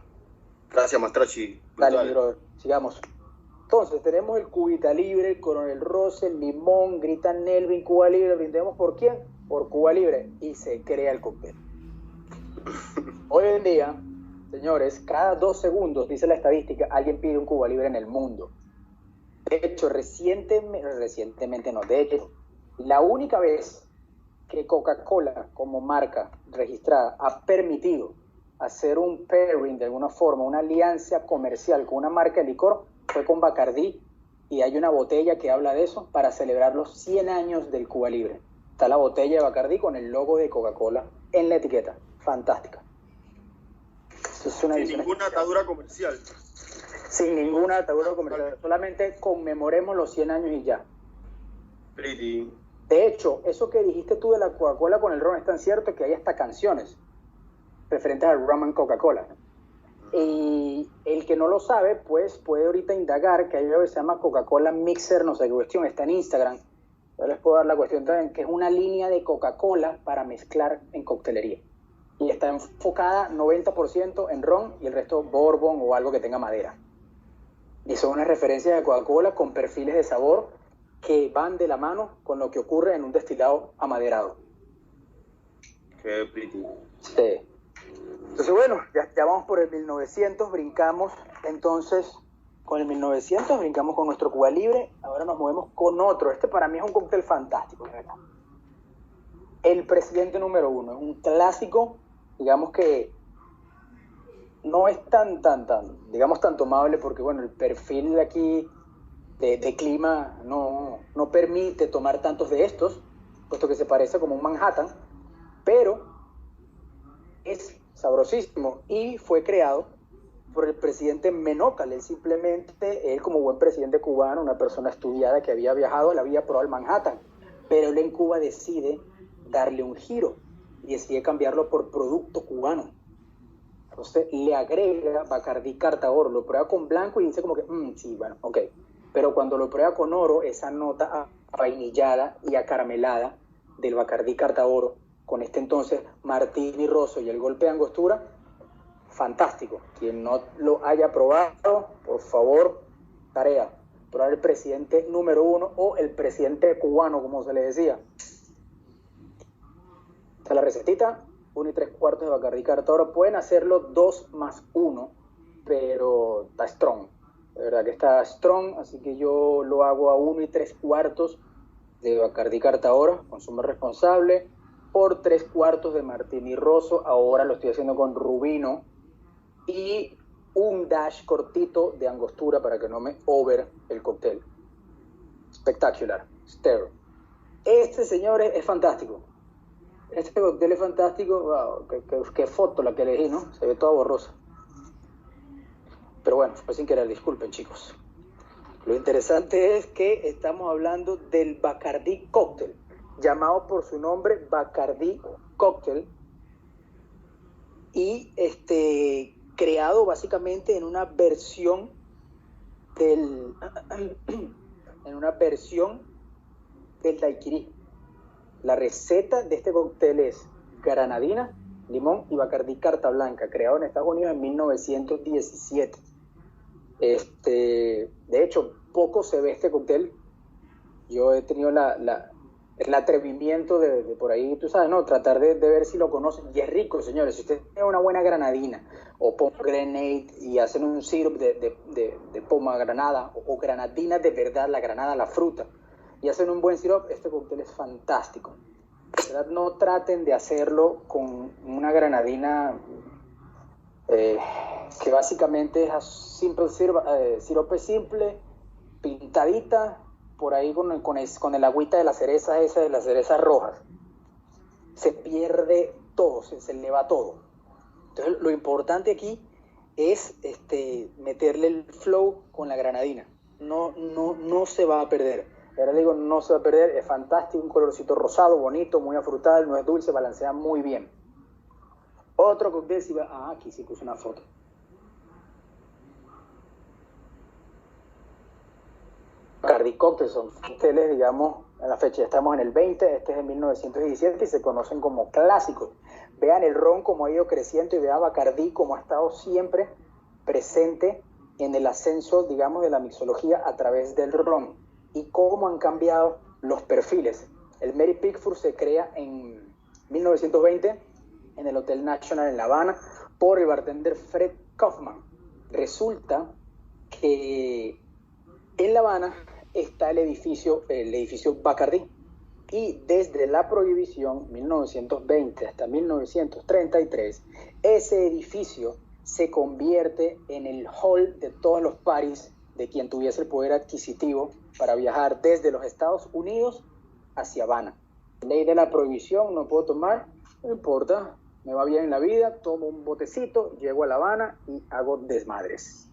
Gracias, Mastrachi. Dale, mi brother, sigamos. Entonces, tenemos el Cubita Libre, el Coronel Rose, el Limón, grita Nelvin, Cuba Libre. ¿Brindemos por quién? Por Cuba Libre. Y se crea el cóctel. Hoy en día, señores, cada 2 segundos, dice la estadística, alguien pide un Cuba Libre en el mundo. De hecho, recientemente no, de hecho, la única vez que Coca-Cola, como marca registrada, ha permitido hacer un pairing de alguna forma, una alianza comercial con una marca de licor, fue con Bacardí, y hay una botella que habla de eso para celebrar los 100 años del Cuba Libre. Está la botella de Bacardí con el logo de Coca-Cola en la etiqueta. fantástica. Esto es una Sin edición ninguna especial. atadura comercial. Sin ninguna atadura comercial. Solamente conmemoremos los 100 años y ya. Pretty. De hecho, eso que dijiste tú de la Coca-Cola con el ron es tan cierto que hay hasta canciones referentes al rum and Coca-Cola. Y el que no lo sabe, pues puede ahorita indagar que hay algo que se llama Coca-Cola Mixer, no sé qué cuestión, está en Instagram. Yo les puedo dar la cuestión también, que es una línea de Coca-Cola para mezclar en coctelería. Y está enfocada 90% en ron y el resto bourbon o algo que tenga madera. Y son unas referencias de Coca-Cola con perfiles de sabor que van de la mano con lo que ocurre en un destilado amaderado. Qué pretty. Sí. Entonces, bueno, ya vamos por el 1900, brincamos entonces con el 1900, brincamos con nuestro Cuba Libre, ahora nos movemos con otro. Este para mí es un cóctel fantástico, de verdad. El presidente número 1, es un clásico, digamos que no es tan tomable porque, bueno, el perfil de aquí de clima no permite tomar tantos de estos, puesto que se parece como un Manhattan, pero es sabrosísimo y fue creado por el presidente Menócal. Él como buen presidente cubano, una persona estudiada que había viajado, él había probado el Manhattan, pero él en Cuba decide darle un giro y decide cambiarlo por producto cubano. Entonces le agrega Bacardí Carta Oro, lo prueba con blanco y dice como que, sí, bueno, ok. Pero cuando lo prueba con oro, esa nota vainillada y acaramelada del Bacardí Carta Oro, con este entonces Martini Rosso y el golpe de angostura, fantástico. Quien no lo haya probado, por favor, tarea, probar el presidente número 1 o el presidente cubano, como se le decía. Esta es la recetita, 1 3/4 de Bacardí Carta Oro. Pueden hacerlo 2 más 1, pero está strong. De verdad que está strong, así que yo lo hago a 1 3/4 de Bacardí Carta Oro, consumo responsable, por 3/4 de Martini Rosso. Ahora lo estoy haciendo con Rubino y un dash cortito de angostura para que no me over el cóctel. Espectacular, stereo. Este, señores, es fantástico. Este cóctel es fantástico. Wow, qué foto la que elegí, ¿no? Se ve toda borrosa. Pero bueno, fue sin querer, disculpen, chicos. Lo interesante es que estamos hablando del Bacardí Cóctel, llamado por su nombre Bacardí Cóctel, y creado básicamente en una versión del daiquiri. La receta de este cóctel es granadina, limón y Bacardí Carta Blanca, creado en Estados Unidos en 1917. De hecho, poco se ve este cóctel. Yo he tenido el atrevimiento de por ahí, tú sabes, ¿no? Tratar de ver si lo conocen. Y es rico, señores. Si usted tiene una buena granadina o pomegranate y hacen un sirope de pomegranada o granadina de verdad, la granada, la fruta, y hacen un buen sirope, este cóctel es fantástico. De verdad, no traten de hacerlo con una granadina que básicamente es sirope simple, pintadita, por ahí con el agüita de las cerezas rojas. Se pierde todo, se le va todo. Entonces lo importante aquí es meterle el flow con la granadina. No se va a perder. Ahora digo, no se va a perder, es fantástico, un colorcito rosado, bonito, muy afrutado, no es dulce, balancea muy bien. Otro cóctel, aquí sí puse una foto. Bacardí Cóctel son cócteles, digamos, en la fecha, ya estamos en el 20, este es de 1917 y se conocen como clásicos. Vean el ron como ha ido creciendo y vean Bacardí como ha estado siempre presente en el ascenso, digamos, de la mixología a través del ron y cómo han cambiado los perfiles. El Mary Pickford se crea en 1920 en el Hotel National en La Habana por el bartender Fred Kaufman. Resulta que en La Habana está el edificio Bacardí, y desde la prohibición 1920 hasta 1933 ese edificio se convierte en el hall de todos los parties de quien tuviese el poder adquisitivo para viajar desde los Estados Unidos hacia Habana. Ley de la prohibición, no puedo tomar, no importa, me va bien en la vida, tomo un botecito, llego a La Habana y hago desmadres.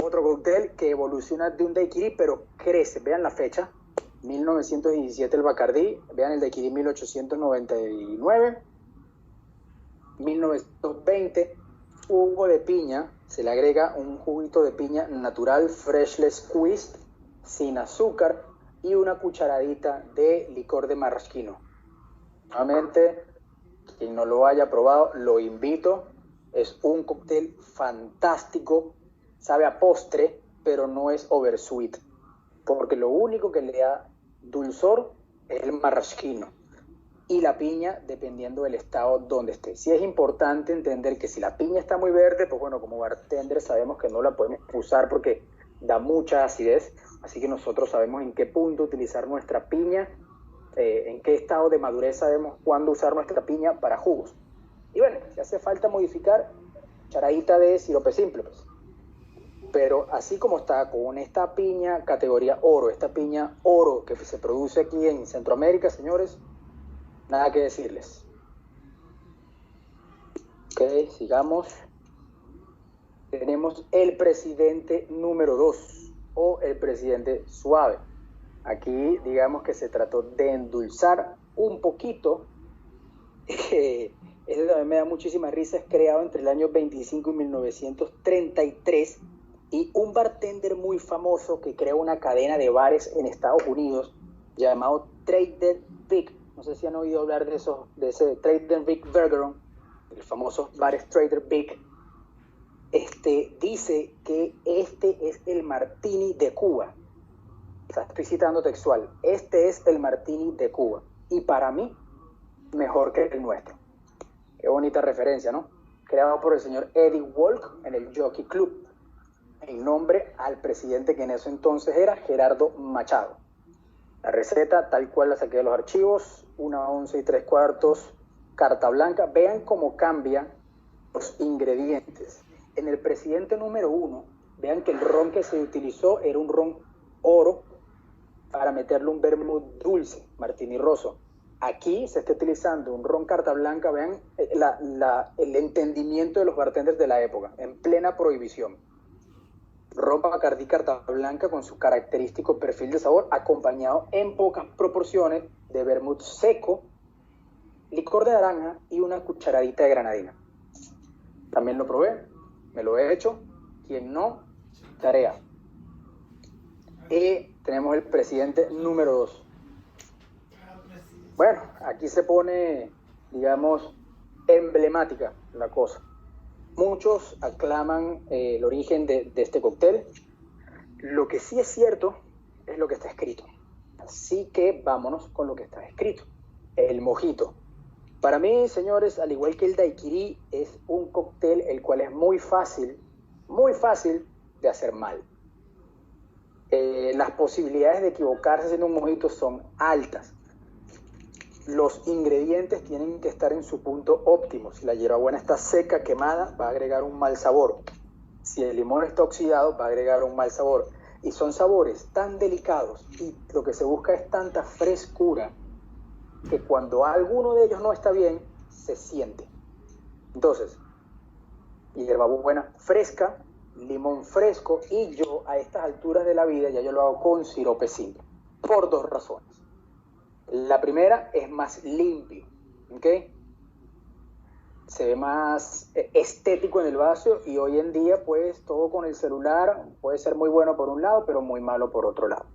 Otro cóctel que evoluciona de un daiquiri, pero crece. Vean la fecha, 1917 el Bacardí, vean el daiquiri 1899, 1920 jugo de piña, se le agrega un juguito de piña natural, freshly squeezed, sin azúcar, y una cucharadita de licor de maraschino. Nuevamente, quien no lo haya probado, lo invito. Es un cóctel fantástico, sabe a postre, pero no es oversweet, porque lo único que le da dulzor es el maraschino y la piña, dependiendo del estado donde esté. Sí es importante entender que si la piña está muy verde, pues bueno, como bartender sabemos que no la podemos usar porque da mucha acidez, así que nosotros sabemos en qué punto utilizar nuestra piña, en qué estado de madurez sabemos cuándo usar nuestra piña para jugos. Y bueno, si hace falta modificar, charadita de sirope simple, pues. Pero así como está con esta piña categoría oro, esta piña oro que se produce aquí en Centroamérica, señores, nada que decirles. Ok, sigamos. Tenemos el presidente número 2 o el presidente suave. Aquí digamos que se trató de endulzar un poquito. Ese también me da muchísima risa. Es creado entre el año 25 y 1933 y un bartender muy famoso que creó una cadena de bares en Estados Unidos llamado Trader Vic. No sé si han oído hablar de ese Trader Vic Bergeron, el famoso bares Trader Vic. Dice que este es el martini de Cuba. O sea, estoy citando textual. Este es el martini de Cuba. Y para mí, mejor que el nuestro. Qué bonita referencia, ¿no? Creado por el señor Eddie Wolk en el Jockey Club, en nombre al presidente que en ese entonces era Gerardo Machado. La receta, tal cual la saqué de los archivos, 1 onza y 3/4, carta blanca. Vean cómo cambian los ingredientes. En el presidente número 1, vean que el ron que se utilizó era un ron oro para meterle un vermut dulce, martini rosso. Aquí se está utilizando un ron carta blanca. Vean el entendimiento de los bartenders de la época, en plena prohibición. Ron Bacardí carta blanca con su característico perfil de sabor, acompañado en pocas proporciones de vermut seco, licor de naranja y una cucharadita de granadina. También lo probé, me lo he hecho. Quien no, tarea. Y tenemos el presidente número 2. Bueno, aquí se pone, digamos, emblemática la cosa. Muchos aclaman el origen de este cóctel. Lo que sí es cierto es lo que está escrito. Así que vámonos con lo que está escrito. El mojito. Para mí, señores, al igual que el daiquiri, es un cóctel el cual es muy fácil de hacer mal. Las posibilidades de equivocarse haciendo un mojito son altas. Los ingredientes tienen que estar en su punto óptimo. Si la hierbabuena está seca, quemada, va a agregar un mal sabor. Si el limón está oxidado, va a agregar un mal sabor. Y son sabores tan delicados y lo que se busca es tanta frescura que cuando alguno de ellos no está bien, se siente. Entonces, hierbabuena fresca, limón fresco, y yo a estas alturas de la vida ya yo lo hago con sirope simple, por 2 razones. La primera es más limpio, ¿ok? Se ve más estético en el vaso, y hoy en día pues todo con el celular puede ser muy bueno por un lado, pero muy malo por otro lado.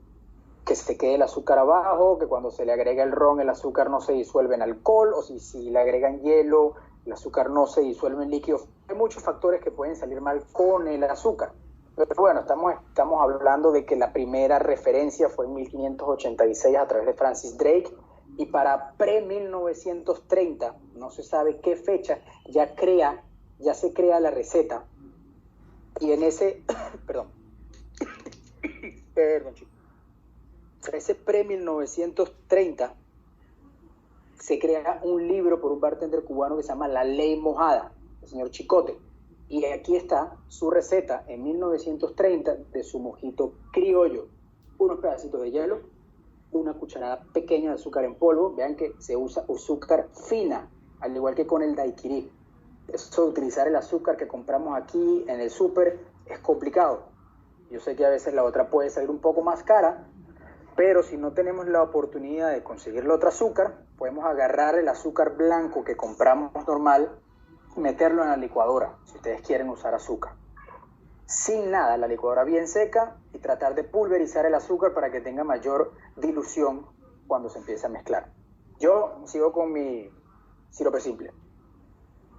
Que se quede el azúcar abajo, que cuando se le agrega el ron el azúcar no se disuelve en alcohol, o si le agregan hielo el azúcar no se disuelve en líquido. Hay muchos factores que pueden salir mal con el azúcar. Pero bueno, estamos hablando de que la primera referencia fue en 1586 a través de Francis Drake, y para pre-1930, no se sabe qué fecha, ya se crea la receta. Y en ese, perdón, chicos, ese pre-1930 se crea un libro por un bartender cubano que se llama La Ley Mojada, el señor Chicote. Y aquí está su receta en 1930 de su mojito criollo. Unos pedacitos de hielo, una cucharada pequeña de azúcar en polvo. Vean que se usa azúcar fina. al igual que con el daiquiri. Eso de utilizar el azúcar que compramos aquí en el súper es complicado. Yo sé que a veces la otra puede salir un poco más cara, pero si no tenemos la oportunidad de conseguir la otra azúcar, podemos agarrar el azúcar blanco que compramos normal y meterlo en la licuadora, si ustedes quieren usar azúcar. Sin nada, la licuadora bien seca, y tratar de pulverizar el azúcar para que tenga mayor dilución cuando se empiece a mezclar. Yo sigo con mi sirope simple.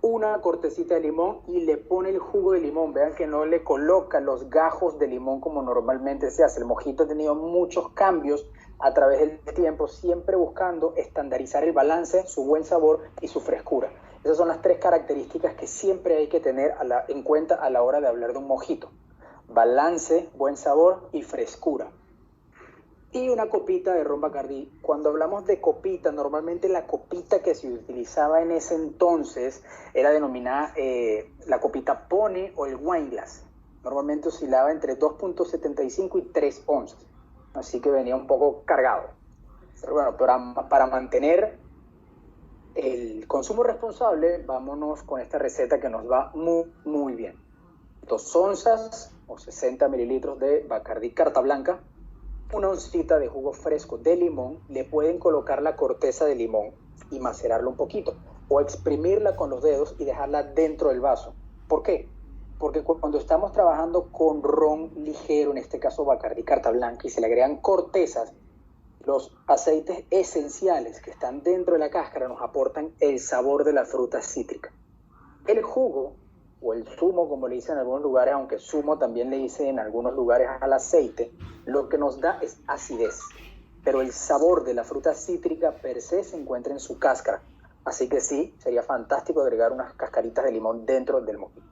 Una cortecita de limón y le pone el jugo de limón. Vean que no le coloca los gajos de limón como normalmente se hace. El mojito ha tenido muchos cambios a través del tiempo, siempre buscando estandarizar el balance, su buen sabor y su frescura. Esas son las 3 características que siempre hay que tener en cuenta a la hora de hablar de un mojito. Balance, buen sabor y frescura. Y una copita de ron Bacardí. Cuando hablamos de copita, normalmente la copita que se utilizaba en ese entonces era denominada la copita Pony o el wine glass. Normalmente oscilaba entre 2.75 y 3 onzas. Así que venía un poco cargado. Pero bueno, para mantener el consumo responsable, vámonos con esta receta que nos va muy, muy bien. 2 onzas o 60 mililitros de Bacardí Carta Blanca, 1 oncita de jugo fresco de limón, le pueden colocar la corteza de limón y macerarla un poquito, o exprimirla con los dedos y dejarla dentro del vaso. ¿Por qué? Porque cuando estamos trabajando con ron ligero, en este caso Bacardí Carta Blanca, y se le agregan cortezas, los aceites esenciales que están dentro de la cáscara nos aportan el sabor de la fruta cítrica. El jugo, o el zumo, como le dicen en algunos lugares, aunque zumo también le dicen en algunos lugares al aceite, lo que nos da es acidez. Pero el sabor de la fruta cítrica per se se encuentra en su cáscara. Así que sí, sería fantástico agregar unas cascaritas de limón dentro del mojito.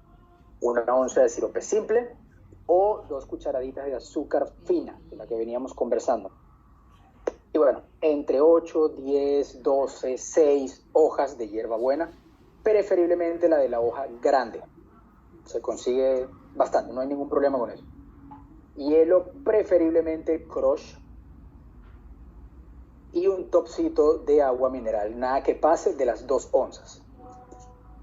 1 onza de sirope simple o 2 cucharaditas de azúcar fina, de la que veníamos conversando. Y bueno, entre 8, 10, 12, 6 hojas de hierbabuena, preferiblemente la de la hoja grande. Se consigue bastante, no hay ningún problema con eso. Hielo, preferiblemente crush, y un topsito de agua mineral, nada que pase de las 2 onzas.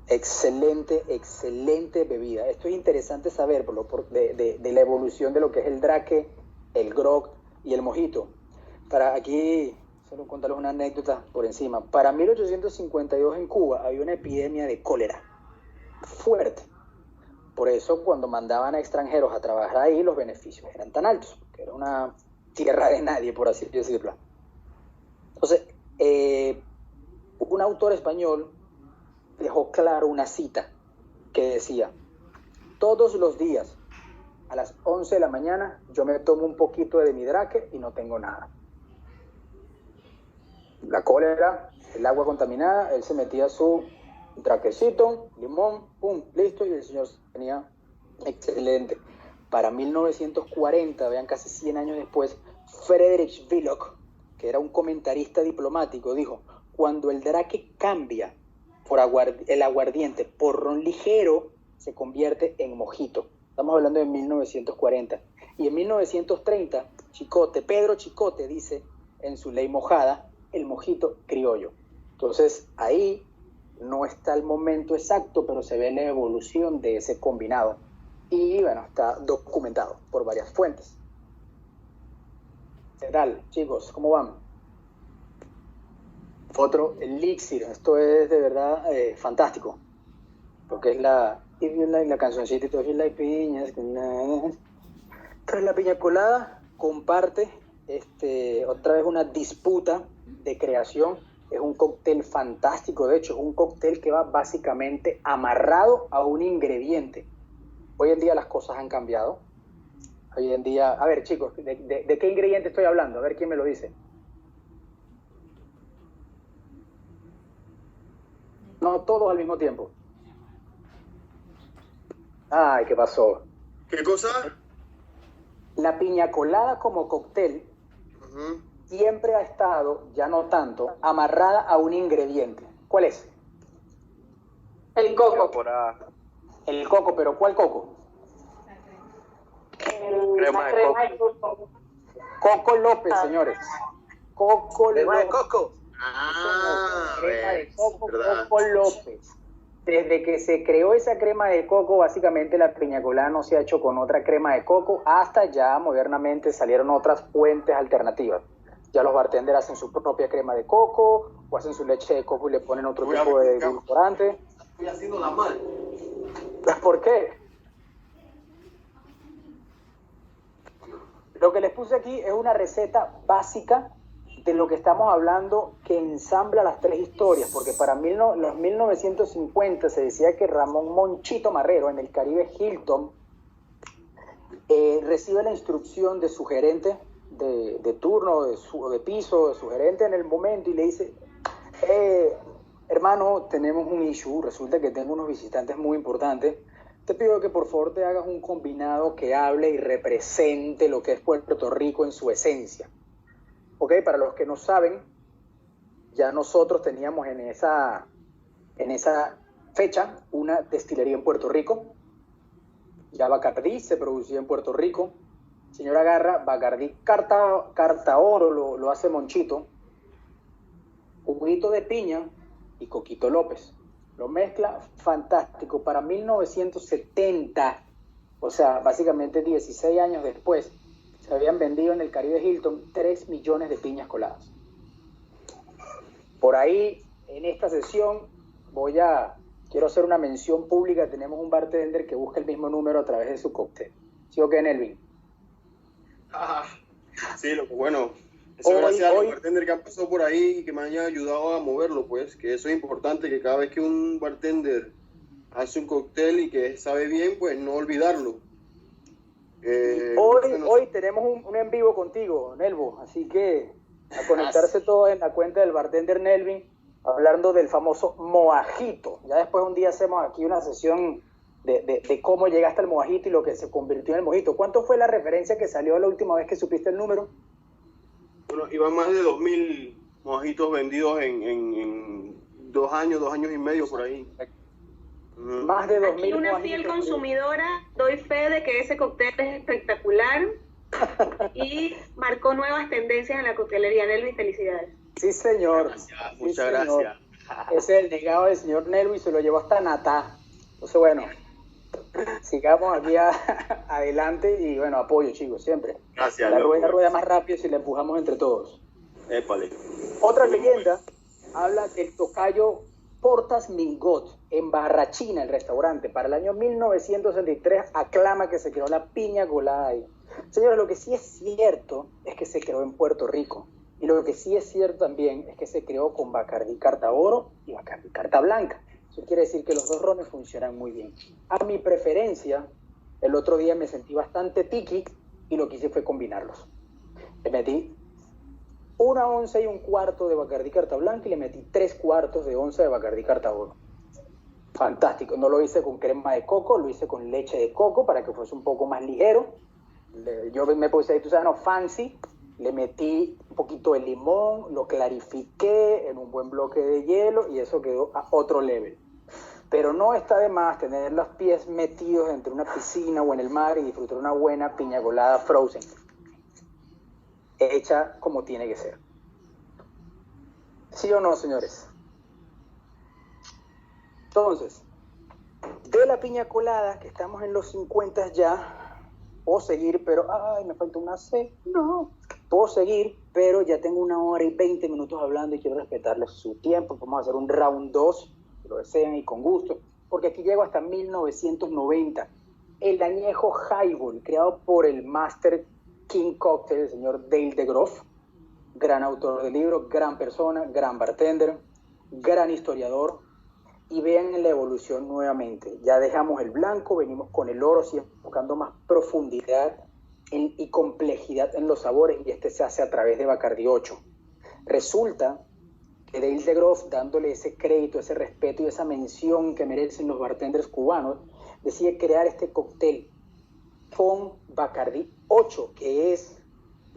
Excelente, excelente bebida. Esto es interesante saber de la evolución de lo que es el drake, el grog y el mojito. Para aquí, solo contarles una anécdota por encima. Para 1852 en Cuba había una epidemia de cólera fuerte. Por eso cuando mandaban a extranjeros a trabajar ahí, los beneficios eran tan altos, porque era una tierra de nadie, por así decirlo. Entonces, un autor español dejó claro una cita que decía: todos los días a las 11 de la mañana yo me tomo un poquito de mi drake y no tengo nada. La cólera, el agua contaminada, él se metía su draquecito, limón, pum, listo, y el señor tenía excelente. Para 1940, vean, casi 100 años después, Friedrich Willock, que era un comentarista diplomático, dijo: cuando el drake cambia el aguardiente por ron ligero, se convierte en mojito. Estamos hablando de 1940. Y en 1930, Pedro Chicote dice en su ley mojada, el mojito criollo. Entonces, ahí no está el momento exacto, pero se ve la evolución de ese combinado. Y bueno, está documentado por varias fuentes. ¿Qué tal, chicos? ¿Cómo van? Otro elixir. Esto es de verdad fantástico. Porque es la cancioncita, if you like piñas. Tras la piña colada comparte otra vez una disputa de creación. Es un cóctel fantástico, de hecho es un cóctel que va básicamente amarrado a un ingrediente. Hoy en día las cosas han cambiado. Hoy en día, a ver chicos, ¿de qué ingrediente estoy hablando? A ver quién me lo dice. No todos al mismo tiempo. Ay, ¿qué pasó? ¿Qué cosa? La piña colada como cóctel siempre ha estado, ya no tanto, amarrada a un ingrediente. ¿Cuál es? El coco. El coco, pero ¿cuál coco? Crema de coco. Coco López, señores. Coco Crema de López. coco. Crema de ves, coco, ¿verdad? Coco López. Desde que se creó esa crema de coco, básicamente la piña colada no se ha hecho con otra crema de coco, hasta ya modernamente salieron otras fuentes alternativas. Ya los bartenders hacen su propia crema de coco, o hacen su leche de coco y le ponen otro tipo de edulcorante. Estoy haciéndola mal. ¿Por qué? Lo que les puse aquí es una receta básica de lo que estamos hablando, que ensambla las tres historias, porque para los 1950 se decía que Ramón Monchito Marrero en el Caribe Hilton recibe la instrucción de su gerente de turno, de piso, de su gerente en el momento, y le dice: hermano, tenemos un issue, resulta que tengo unos visitantes muy importantes, te pido que por favor te hagas un combinado que hable y represente lo que es Puerto Rico en su esencia. Ok, para los que no saben, ya nosotros teníamos en esa fecha una destilería en Puerto Rico. Ya Bacardí se producía en Puerto Rico. Señora Garra, Bacardí Carta Oro lo hace Monchito. Juguito de piña y Coquito López. Lo mezcla fantástico. Para 1970, o sea, básicamente 16 años después, se habían vendido en el Caribe Hilton 3 millones de piñas coladas. Por ahí, en esta sesión, quiero hacer una mención pública. Tenemos un bartender que busca el mismo número a través de su cóctel. ¿Sí o qué, Nelvin? Sí, bueno, eso gracias a los bartenders que han pasado por ahí y que me han ayudado a moverlo, pues, que eso es importante, que cada vez que un bartender hace un cóctel y que sabe bien, pues no olvidarlo. Hoy tenemos un en vivo contigo, Nelvo, así que a conectarse todos en la cuenta del bartender Nelvin, hablando del famoso mojito. Ya después un día hacemos aquí una sesión de cómo llegaste al mojito y lo que se convirtió en el mojito. ¿Cuánto fue la referencia que salió la última vez que supiste el número? Bueno, iban más de 2.000 mojitos vendidos en 2 años y medio por ahí. Más de 2.000. Aquí una fiel consumidora, doy fe de que ese cóctel es espectacular y marcó nuevas tendencias en la coctelería. Nelvin, felicidades. Sí, señor. Gracias, muchas gracias. Ese es el legado del señor Nelvin y se lo llevó hasta Natá. Entonces, bueno, sigamos aquí adelante y, bueno, apoyo, chicos, siempre. Gracias. La rueda más rápido si la empujamos entre todos. Épale. Otra leyenda habla del tocayo Portas Mingot en Barrachina, el restaurante. Para el año 1963 aclama que se creó la piña colada ahí. Señores, lo que sí es cierto es que se creó en Puerto Rico. Y lo que sí es cierto también es que se creó con Bacardí Carta Oro y Bacardí Carta Blanca. Eso quiere decir que los dos rones funcionan muy bien. A mi preferencia, el otro día me sentí bastante tiki y lo que hice fue combinarlos. Le metí 1 onza y 1/4 de Bacardí Carta Blanca y le metí 3/4 de onza de Bacardí Carta Oro. Fantástico. No lo hice con crema de coco, lo hice con leche de coco para que fuese un poco más ligero. Yo me puse ahí, tú sabes, no fancy. Le metí un poquito de limón, lo clarifiqué en un buen bloque de hielo y eso quedó a otro level. Pero no está de más tener los pies metidos entre una piscina o en el mar y disfrutar una buena piña colada frozen, hecha como tiene que ser. ¿Sí o no, señores? Entonces, de la piña colada, que estamos en los 50 ya, puedo seguir, pero, ay, me falta una C, no. Puedo seguir, pero ya tengo 1 hora y 20 minutos hablando y quiero respetarles su tiempo. Vamos a hacer un round 2, si lo desean y con gusto, porque aquí llego hasta 1990. El añejo Highball, creado por el Master King Cocktail, el señor Dale DeGroff, gran autor del libro, gran persona, gran bartender, gran historiador. Y vean la evolución nuevamente. Ya dejamos el blanco, venimos con el oro, siempre buscando más profundidad y complejidad en los sabores, y este se hace a través de Bacardí 8. Resulta que Dale DeGroff, dándole ese crédito, ese respeto y esa mención que merecen los bartenders cubanos, decide crear este cóctel con Bacardí 8, que es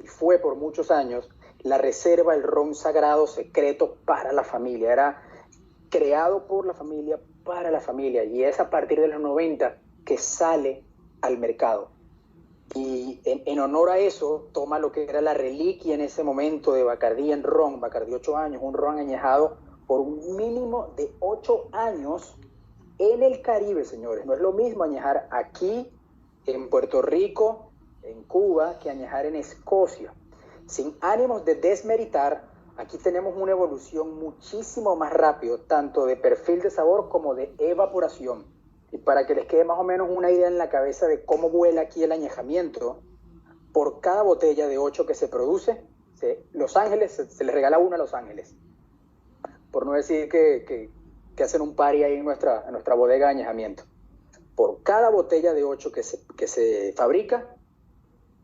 y fue por muchos años la reserva, el ron sagrado secreto para la familia. Era creado por la familia, para la familia, y es a partir de los 90 que sale al mercado. Y en honor a eso, toma lo que era la reliquia en ese momento de Bacardí en ron, Bacardí 8 años, un ron añejado por un mínimo de 8 años en el Caribe, señores. No es lo mismo añejar aquí, en Puerto Rico, en Cuba, que añejar en Escocia. Sin ánimos de desmeritar, aquí tenemos una evolución muchísimo más rápido, tanto de perfil de sabor como de evaporación. Y para que les quede más o menos una idea en la cabeza de cómo vuela aquí el añejamiento, por cada botella de 8 que se produce, Los Ángeles, se les regala una a Los Ángeles. Por no decir que hacen un party ahí en nuestra bodega de añejamiento. Por cada botella de 8 que se fabrica,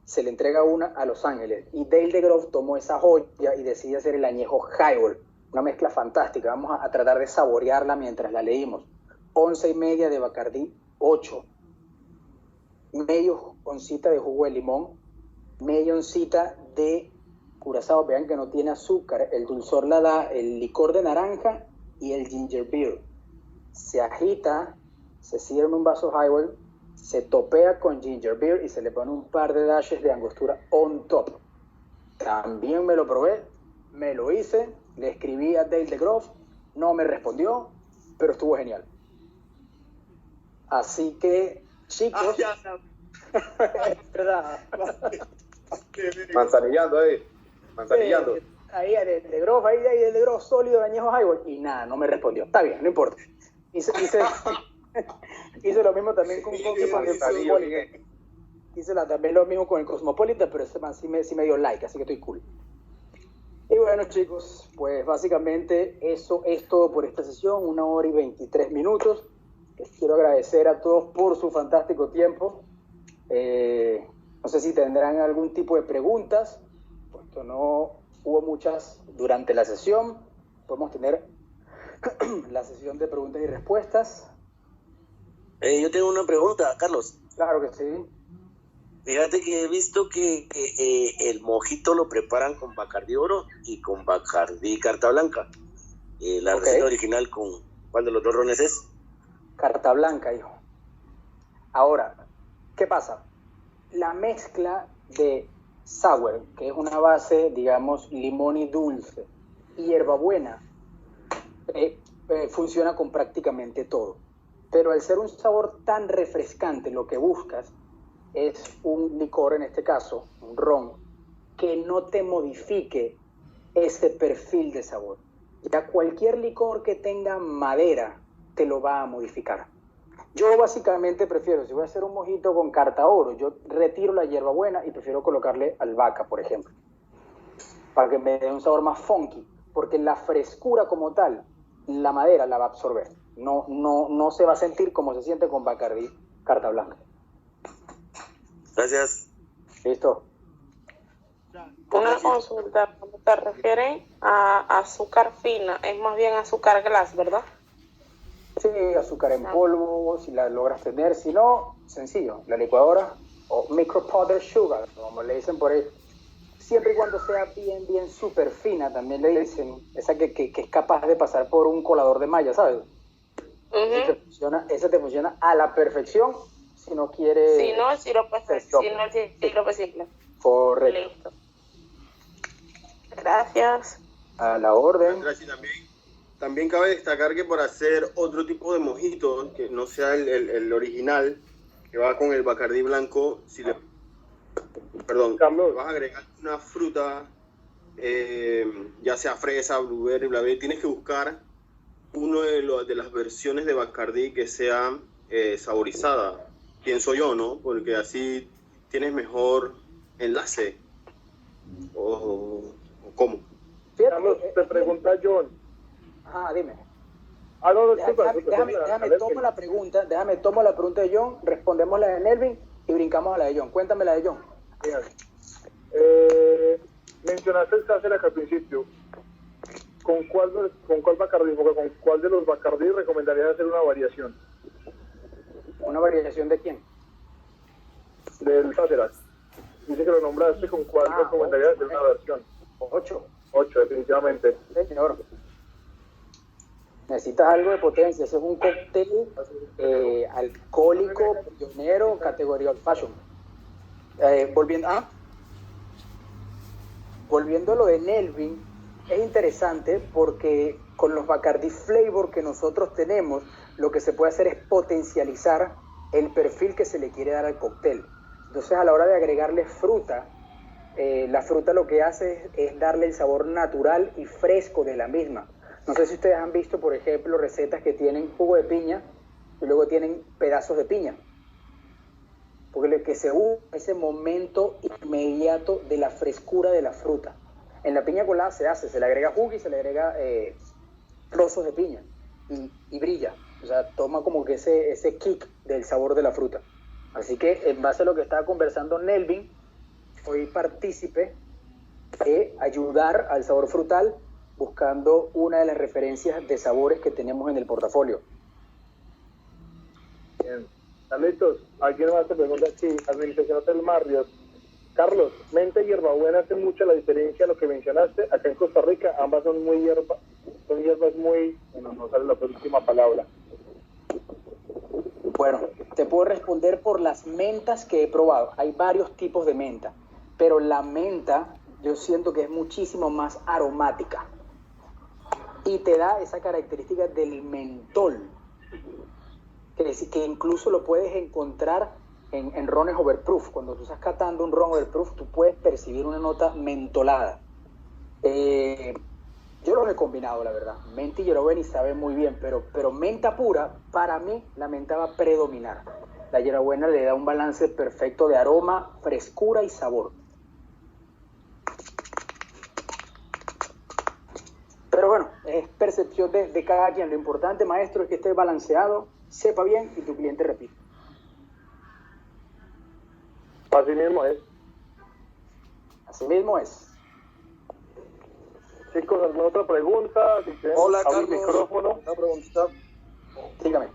se le entrega una a Los Ángeles. Y Dale DeGroff tomó esa joya y decide hacer el añejo Highball, una mezcla fantástica. Vamos a tratar de saborearla mientras la leímos. 11,5 de Bacardí 8, medio oncita de jugo de limón, media oncita de curazao. Vean que no tiene azúcar, el dulzor la da el licor de naranja y el ginger beer. Se agita, se sirve en un vaso highball, se topea con ginger beer y se le pone un par de dashes de angostura on top. También me lo probé, me lo hice, le escribí a Dale DeGroff, no me respondió, pero estuvo genial. Así que, chicos, es verdad. Manzanillando ahí. Manzanillando. Ahí el de Groff, ahí el de Groff sólido de añejo highball. Y nada, no me respondió. Está bien, no importa. Hice lo mismo también con Cosmopolitan. Hice también lo mismo con el Cosmopolitan, pero ese man sí me dio like, así que estoy cool. Y bueno, chicos, pues básicamente eso es todo por esta sesión. 1 hora y 23 minutos. Les quiero agradecer a todos por su fantástico tiempo. No sé si tendrán algún tipo de preguntas, puesto no hubo muchas durante la sesión. Podemos tener la sesión de preguntas y respuestas. Yo tengo una pregunta, Carlos. Claro que sí. Fíjate que he visto que el mojito lo preparan con Bacardí Oro y con Bacardí Carta Blanca. La receta original, ¿con cuál de los dos rones es? Carta Blanca, hijo. Ahora, ¿qué pasa? La mezcla de sour, que es una base, digamos, limón y dulce, y hierbabuena, funciona con prácticamente todo. Pero al ser un sabor tan refrescante, lo que buscas es un licor, en este caso, un ron, que no te modifique ese perfil de sabor. Ya cualquier licor que tenga madera te lo va a modificar. Yo básicamente prefiero, si voy a hacer un mojito con Carta Oro, yo retiro la hierbabuena y prefiero colocarle albahaca, por ejemplo, para que me dé un sabor más funky, porque la frescura como tal, la madera la va a absorber. No se va a sentir como se siente con Bacardí Carta Blanca. Gracias. ¿Listo? Una consulta, cuando te refieres a azúcar fina, es más bien azúcar glass, ¿verdad? Sí, azúcar en polvo, si la logras tener. Si no, sencillo, la licuadora o micro powder sugar, como le dicen por ahí. Siempre y cuando sea bien súper fina, también le dicen, esa que es capaz de pasar por un colador de malla, ¿sabes? Esa te funciona a la perfección si no quieres... Si no, el sirope simple. Correcto. Listo. Gracias. A la orden. Gracias también cabe destacar que para hacer otro tipo de mojito, que no sea el original, que va con el Bacardí blanco, vas a agregar una fruta, ya sea fresa, blueberry, tienes que buscar uno de las versiones de Bacardí que sea saborizada, pienso yo, ¿no? Porque así tienes mejor enlace. ¿O cómo? Carlos, te pregunta John. Dime. No, déjame tomo la pregunta de John, respondemos la de Nelvin y brincamos a la de John. Cuéntame la de John. Mencionaste el Sácer acá al principio. ¿Con cuál Bacardí, con cuál de los Bacardí recomendarías hacer una variación? ¿Una variación de quién? Del Sácer. Dice que lo nombraste, ¿con cuál recomendarías hacer una versión? 8, definitivamente. Señor. Necesitas algo de potencia. Ese es un cóctel alcohólico, pionero, categoría old fashion. Volviendo a lo de Nelvin, es interesante porque con los Bacardi Flavor que nosotros tenemos, lo que se puede hacer es potencializar el perfil que se le quiere dar al cóctel. Entonces, a la hora de agregarle fruta, la fruta lo que hace es darle el sabor natural y fresco de la misma. No sé si ustedes han visto, por ejemplo, recetas que tienen jugo de piña y luego tienen pedazos de piña. Porque lo que se usa es ese momento inmediato de la frescura de la fruta. En la piña colada se le agrega jugo y se le agrega trozos de piña y brilla. O sea, toma como que ese kick del sabor de la fruta. Así que, en base a lo que estaba conversando Nelvin, soy partícipe de ayudar al sabor frutal buscando una de las referencias de sabores que tenemos en el portafolio. Bien. Carlitos, alguien más te pregunta aquí, Administración Hotel Marriott. Carlos, menta y hierbabuena hacen mucho la diferencia lo que mencionaste. Acá en Costa Rica ambas son hierbas muy, bueno, no sale la última palabra. Bueno, te puedo responder por las mentas que he probado. Hay varios tipos de menta, pero la menta yo siento que es muchísimo más aromática y te da esa característica del mentol, que incluso lo puedes encontrar en rones overproof. Cuando tú estás catando un ron overproof, tú puedes percibir una nota mentolada. Yo los he combinado, la verdad. Menta y hierbabuena y sabe muy bien, pero menta pura, para mí, la menta va a predominar. La hierbabuena le da un balance perfecto de aroma, frescura y sabor. Pero bueno, es percepción de cada quien. Lo importante, maestro, es que esté balanceado, sepa bien y tu cliente repite. Así mismo es. Así mismo es. Chicos, ¿alguna otra pregunta? Si Hola, Carlos. Micrófono. Una preguntita. Dígame.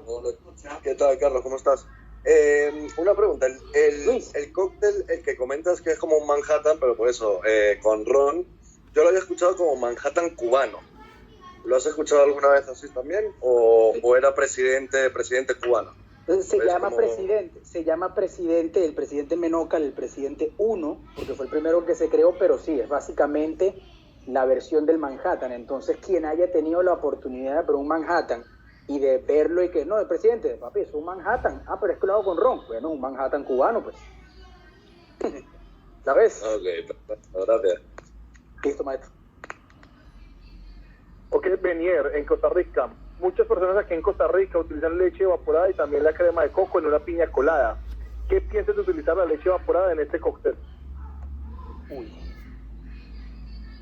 Hola. ¿Qué tal, Carlos? ¿Cómo estás? Una pregunta. El cóctel, el que comentas que es como un Manhattan, pero por eso, con ron, yo lo había escuchado como Manhattan cubano. ¿Lo has escuchado alguna vez así también? ¿O era presidente cubano? Se llama presidente, el presidente Menócal, el presidente 1, porque fue el primero que se creó, pero sí, es básicamente la versión del Manhattan. Entonces, quien haya tenido la oportunidad de probar un Manhattan y de verlo y que, no, el presidente, papi, es un Manhattan, pero es que lo hago con ron, bueno, un Manhattan cubano, pues. ¿Sabes? Ok, perfecto, gracias. Listo, maestro. Ok, Benier, en Costa Rica. Muchas personas aquí en Costa Rica utilizan leche evaporada y también la crema de coco en una piña colada. ¿Qué piensas de utilizar la leche evaporada en este cóctel? Uy.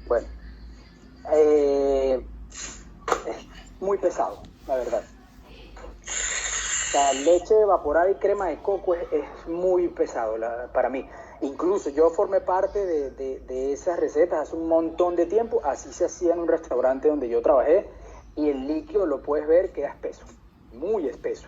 Bueno. Es muy pesado, la verdad. La leche evaporada y crema de coco es muy pesado para mí. Incluso yo formé parte de esas recetas hace un montón de tiempo. Así se hacía en un restaurante donde yo trabajé. Y el líquido, lo puedes ver, queda espeso, muy espeso.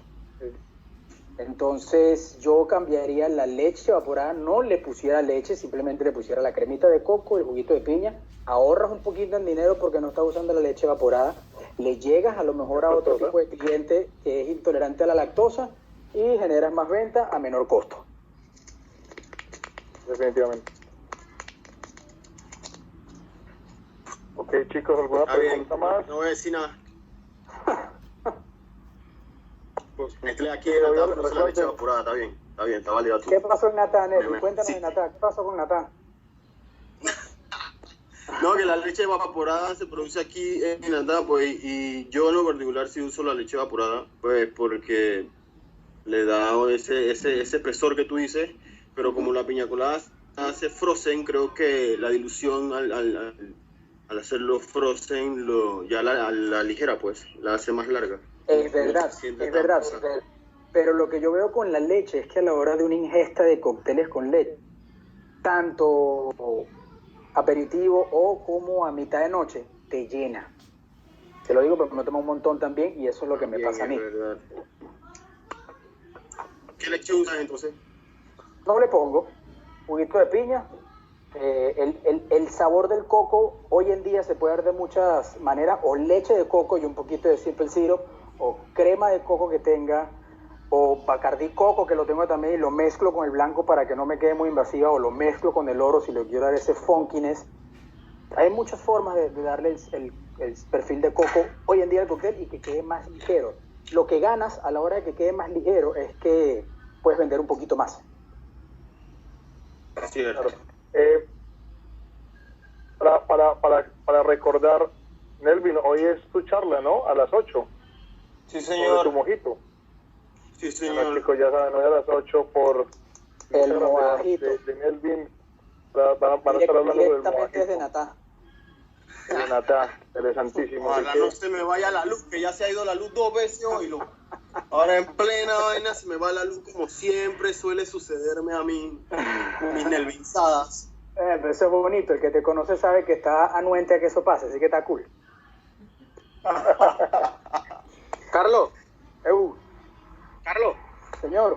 Entonces yo cambiaría la leche evaporada, no le pusiera leche, simplemente le pusiera la cremita de coco, el juguito de piña. Ahorras un poquito en dinero porque no estás usando la leche evaporada. Le llegas a lo mejor a otro tipo de cliente que es intolerante a la lactosa y generas más venta a menor costo. Definitivamente. Ok, chicos, ¿alguna pregunta más? No voy a decir nada. Pues mezclé aquí la leche evaporada, está bien, está válido. ¿Qué pasó en Natán, Eli? Cuéntanos de Natán, ¿qué pasó con Natán? No, que la leche evaporada se produce aquí en Natán, pues, y yo en lo particular sí uso la leche evaporada, pues, porque le da ese espesor que tú dices, pero como la piña colada hace frozen, creo que la dilución al hacerlo frozen, ya la ligera, pues, la hace más larga. Es verdad, pero lo que yo veo con la leche es que a la hora de una ingesta de cócteles con leche, tanto aperitivo o como a mitad de noche, te llena. Te lo digo porque me tomo un montón también y eso es lo que me pasa a mí. Verdad. ¿Qué leche usas entonces? No le pongo juguito de piña. El sabor del coco hoy en día se puede dar de muchas maneras, o leche de coco y un poquito de simple syrup, o crema de coco que tenga o Bacardí Coco, que lo tengo también, y lo mezclo con el blanco para que no me quede muy invasiva, o lo mezclo con el oro si le quiero dar ese funkiness. Hay muchas formas de darle el perfil de coco hoy en día al cóctel y que quede más ligero. Lo que ganas a la hora de que quede más ligero es que puedes vender un poquito más. Cierto. Para recordar, Nelvin, hoy es tu charla, ¿no? A las 8. Sí, Sobre señor. tu mojito. Sí, Bueno, señor. chicos, ya saben, hoy a las 8 por El Instagram mojito. de Nelvin. Van a estar hablando del Directamente desde mojito. Natá. De Natá, interesantísimo. Ojalá Así que- no se me vaya la luz, que ya se ha ido la luz 2 veces hoy. Ahora en plena vaina se me va la luz como siempre suele sucederme a mí, mis nervizadas. Pero eso es bonito, el que te conoce sabe que está anuente a que eso pase, así que está cool. Carlos, Carlos, Carlos, señor.